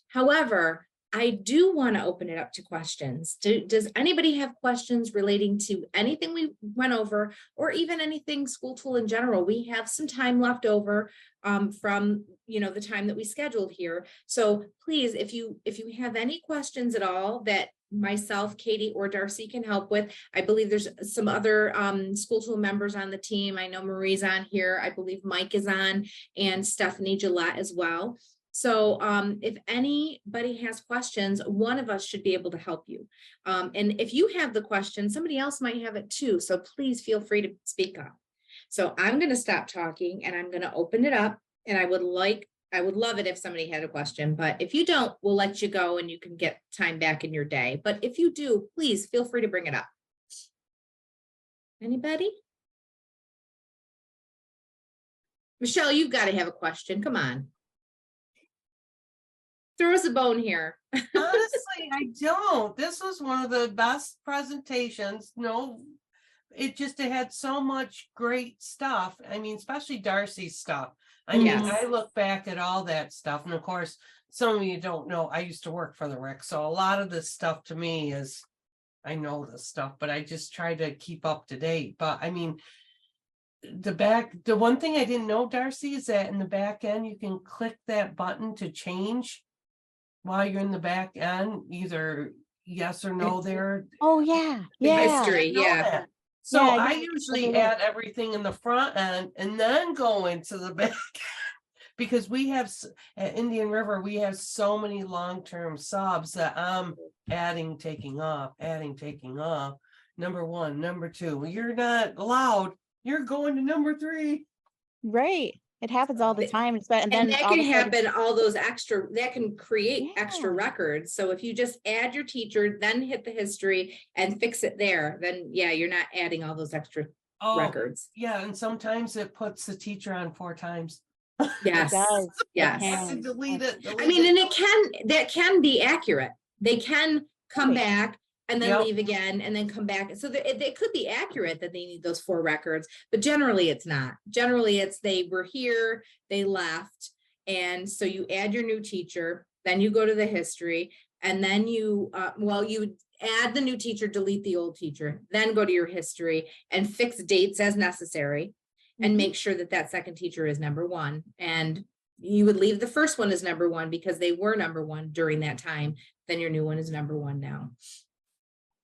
However, I do want to open it up to questions. Does anybody have questions relating to anything we went over, or even anything Schooltool in general? We have some time left over from the time that we scheduled here. So please, if you have any questions at all that myself, Katie, or Darcy can help with. I believe there's some other Schooltool members on the team. I know Marie's on here. I believe Mike is on, and Stephanie Gillette as well. So if anybody has questions, one of us should be able to help you. And if you have the question, somebody else might have it too. So please feel free to speak up. So I'm going to stop talking and I'm going to open it up. And I would love it if somebody had a question, but if you don't, we'll let you go and you can get time back in your day. But if you do, please feel free to bring it up. Anybody? Michelle, you've got to have a question. Come on. Throw us a bone here. Honestly, I don't. This was one of the best presentations. It had so much great stuff. I mean, especially Darcy's stuff. I mean, Yes. I look back at all that stuff. And of course, some of you don't know, I used to work for the RIC. So a lot of this stuff to me is, I know this stuff, but I just try to keep up to date. But I mean, the one thing I didn't know, Darcy, is that in the back end, you can click that button to change while you're in the back end, either yes or no there. Oh yeah. The Yeah. history, yeah. That. So Yeah, I you usually add everything in the front end and then go into the back because we have at Indian River, we have so many long-term subs that I'm adding, taking off. Number one, number two, you're not allowed. You're going to number three. Right. It happens all the time. And And then that all of can a sudden- happen, all those extra, that can create extra Yeah. records. So if you just add your teacher, then hit the history and fix it there, then yeah, you're not adding all those extra Oh, records. yeah, and sometimes it puts the teacher on 4 times. Yes, It does. It yes. Have to can. delete it. I mean, and that can be accurate. They can come Right. back and then Yep. leave again and then come back. So they could be accurate that they need those 4 records, but generally it's not. Generally it's they were here, they left. And so you add your new teacher, then you go to the history, and then you, you add the new teacher, delete the old teacher, then go to your history and fix dates as necessary and Mhm. make sure that that second teacher is number 1. And you would leave the first one as number 1 because they were number 1 during that time. Then your new one is number 1 now.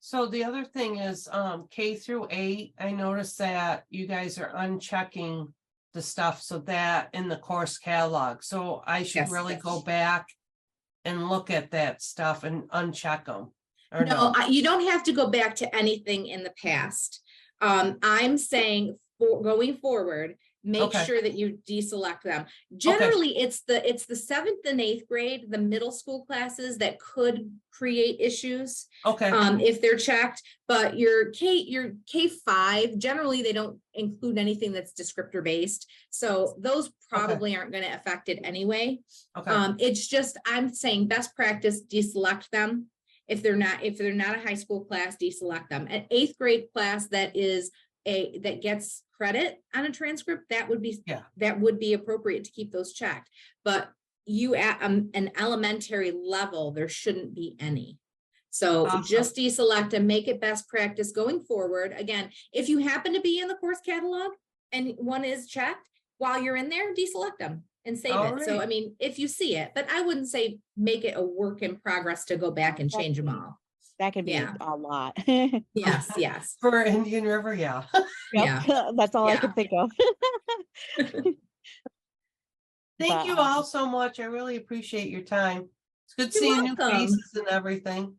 So the other thing is, K through 8, I noticed that you guys are unchecking the stuff, so that in the course catalog, so I should Yes. really go back and look at that stuff and uncheck them. Or No, no? you don't have to go back to anything in the past. I'm saying going forward, make Okay. sure that you deselect them. Generally, it's the 7th and 8th grade, the middle school classes that could create issues Okay, if they're checked. But your K5, generally they don't include anything that's descriptor based. So those probably aren't going to affect it anyway. okay, It's just, I'm saying best practice, deselect them. If they're not a high school class, deselect them. An 8th grade class that gets credit on a transcript, that would be appropriate to keep those checked. But you at an elementary level, there shouldn't be any. So Awesome. just deselect and make it best practice going forward. Again, if you happen to be in the course catalog and one is checked, while you're in there, deselect them and save All it. So, right. I mean, if you see it, but I wouldn't say make it a work in progress to go back and change them all. That could be Yeah. a lot. Yes, yes. for Indian River, yeah. Yeah. Yep. That's all I Yeah. could think of. Thank But, you all so much. I really appreciate your time. It's good You're seeing new welcome. faces and everything.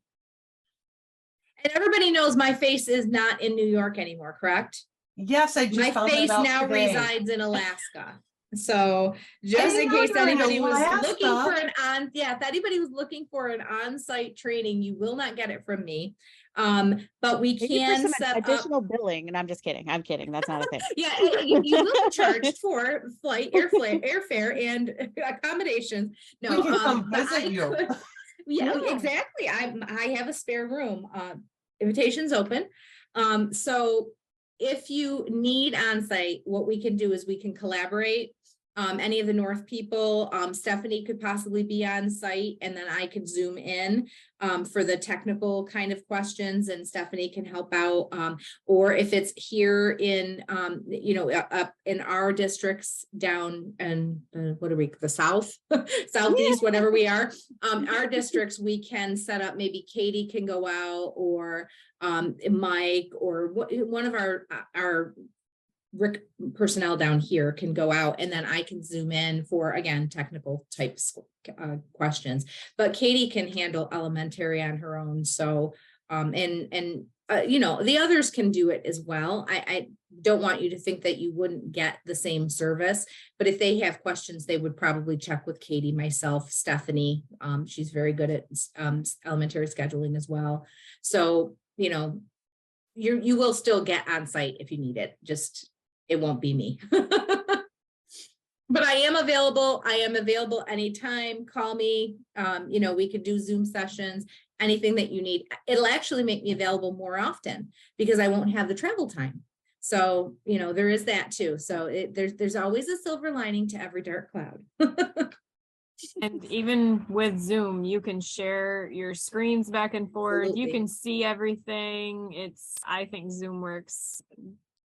And everybody knows my face is not in New York anymore, correct? Yes, I just My found face that out now today. resides in Alaska. So just didn't in know case you were in anybody was looking Alaska. for if anybody was looking for an on-site training, you will not get it from me. But we maybe for can some set up. additional billing, and I'm just kidding. I'm kidding. That's not a thing. Yeah, you will be charged for airfare and accommodations. No, We can come but visit you. Yeah, Yeah. exactly. I have a spare room. Invitation's open. So if you need on-site, what we can do is we can collaborate. Any of the North people, Stephanie could possibly be on site, and then I could zoom in for the technical kind of questions, and Stephanie can help out. Or if it's here in, up in our districts down and the South, Southeast, whatever we are, our districts, we can set up, maybe Katie can go out, or Mike, or one of our Rick personnel down here can go out, and then I can zoom in for, again, technical types questions. But Katie can handle elementary on her own. So, the others can do it as well. I don't want you to think that you wouldn't get the same service, but if they have questions, they would probably check with Katie, myself, Stephanie. She's very good at elementary scheduling as well. So, you will still get on site if you need it. Just, it won't be me. But I am available. I am available anytime. Call me. We could do Zoom sessions, anything that you need. It'll actually make me available more often because I won't have the travel time. So, there is that too. So there's always a silver lining to every dark cloud. And even with Zoom, you can share your screens back and forth. You Absolutely. can see everything. I think Zoom works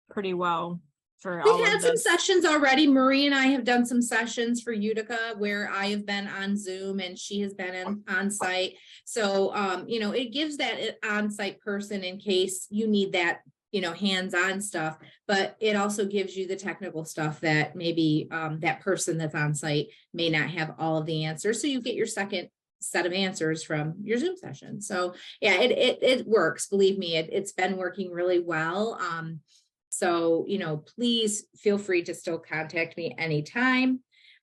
pretty well for all We've of had some this. sessions already. Marie and I have done some sessions for Utica where I have been on Zoom and she has been on site. So, it gives that on-site person in case you need that, hands-on stuff, but it also gives you the technical stuff that maybe that person that's on site may not have all of the answers. So you get your second set of answers from your Zoom session. So yeah, it works. Believe me, it's been working really well. So, please feel free to still contact me anytime.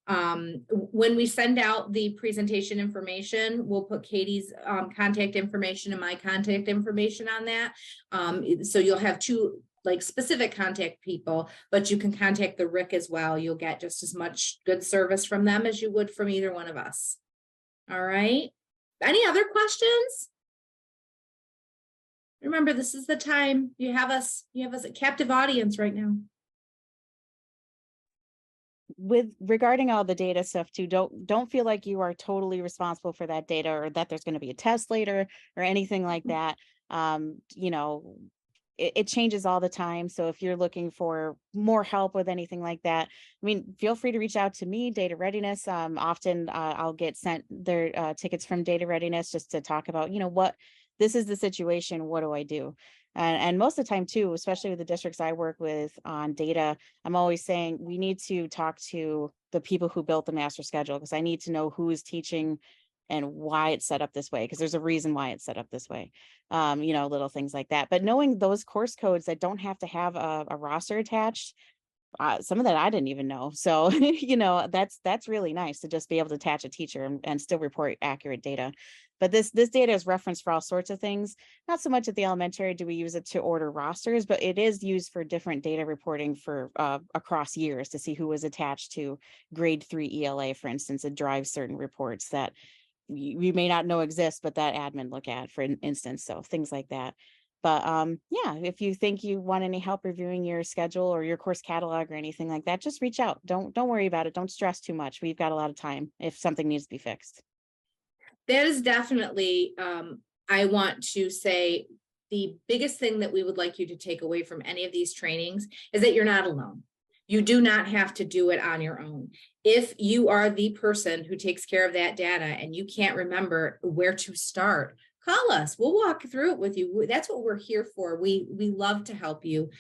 When we send out the presentation information, we'll put Katie's contact information and my contact information on that. So you'll have two like specific contact people, but you can contact the RIC as well. You'll get just as much good service from them as you would from either one of us. All right. Any other questions? Remember, this is the time. You have us a captive audience right now. With regarding all the data stuff too, don't feel like you are totally responsible for that data, or that there's going to be a test later or anything like that. It changes all the time. So if you're looking for more help with anything like that, I mean, feel free to reach out to me, Data Readiness. Often I'll get sent their tickets from Data Readiness just to talk about, what this is the situation, what do I do? And most of the time too, especially with the districts I work with on data, I'm always saying we need to talk to the people who built the master schedule, because I need to know who is teaching and why it's set up this way, because there's a reason why it's set up this way. Little things like that. But knowing those course codes that don't have to have a roster attached, some of that I didn't even know. So, that's really nice to just be able to attach a teacher and still report accurate data. But this data is referenced for all sorts of things. Not so much at the elementary do we use it to order rosters, but it is used for different data reporting for across years to see who was attached to grade 3 ELA, for instance. It drives certain reports that you may not know exist, but that admin look at, for instance. So things like that. But yeah, if you think you want any help reviewing your schedule or your course catalog or anything like that, just reach out. Don't worry about it. Don't stress too much. We've got a lot of time if something needs to be fixed. That is definitely, I want to say, the biggest thing that we would like you to take away from any of these trainings is that you're not alone. You do not have to do it on your own. If you are the person who takes care of that data and you can't remember where to start, call us. We'll walk through it with you. That's what we're here for. We love to help you.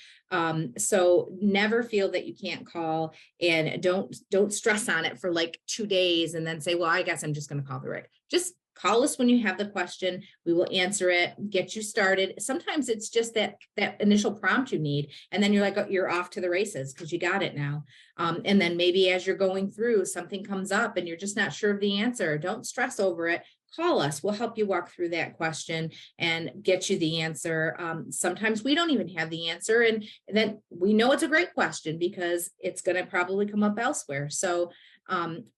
So never feel that you can't call, and don't stress on it for like 2 days and then say, well, I guess I'm just going to call the RIC. Just call us when you have the question. We will answer it, get you started. Sometimes it's just that initial prompt you need, and then you're like, oh, you're off to the races because you got it now. And then maybe as you're going through, something comes up and you're just not sure of the answer. Don't stress over it. Call us. We'll help you walk through that question and get you the answer. Sometimes we don't even have the answer, and then we know it's a great question because it's going to probably come up elsewhere. So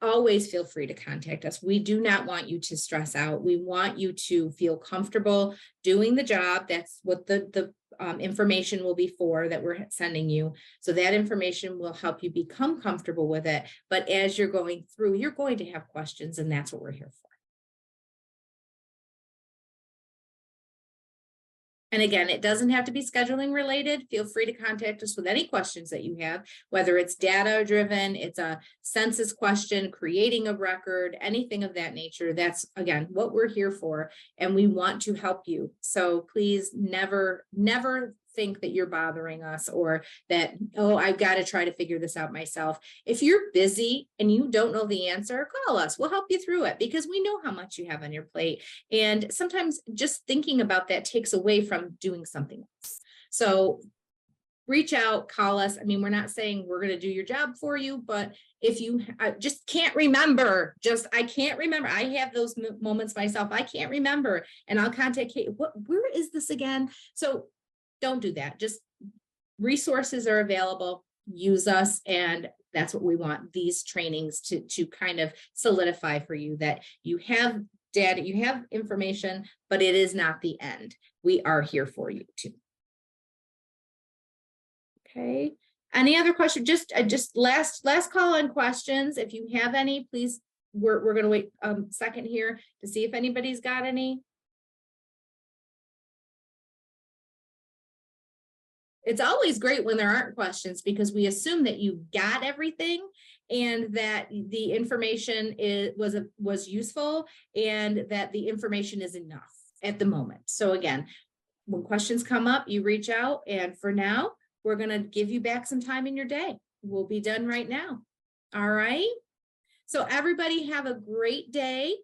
always feel free to contact us. We do not want you to stress out. We want you to feel comfortable doing the job. That's what the information will be for that we're sending you. So that information will help you become comfortable with it. But as you're going through, you're going to have questions, and that's what we're here for. And again, it doesn't have to be scheduling related. Feel free to contact us with any questions that you have, whether it's data driven, it's a census question, creating a record, anything of that nature. That's, again, what we're here for, and we want to help you. So please never think that you're bothering us, or that, oh, I've got to try to figure this out myself. If you're busy and you don't know the answer, call us. We'll help you through it, because we know how much you have on your plate. And sometimes just thinking about that takes away from doing something else. So reach out, call us. I mean, we're not saying we're going to do your job for you, but if you just can't remember, I can't remember. I have those moments myself. I can't remember. And I'll contact Kate. Where is this again? So don't do that. Just resources are available. Use us. And that's what we want these trainings to kind of solidify for you, that you have data, you have information, but it is not the end. We are here for you too. Okay. Any other questions? Just last call on questions. If you have any, please, we're going to wait a second here to see if anybody's got any. It's always great when there aren't questions, because we assume that you got everything and that the information was useful and that the information is enough at the moment. So again, when questions come up, you reach out, and for now, we're going to give you back some time in your day. We'll be done right now. All right. So everybody have a great day.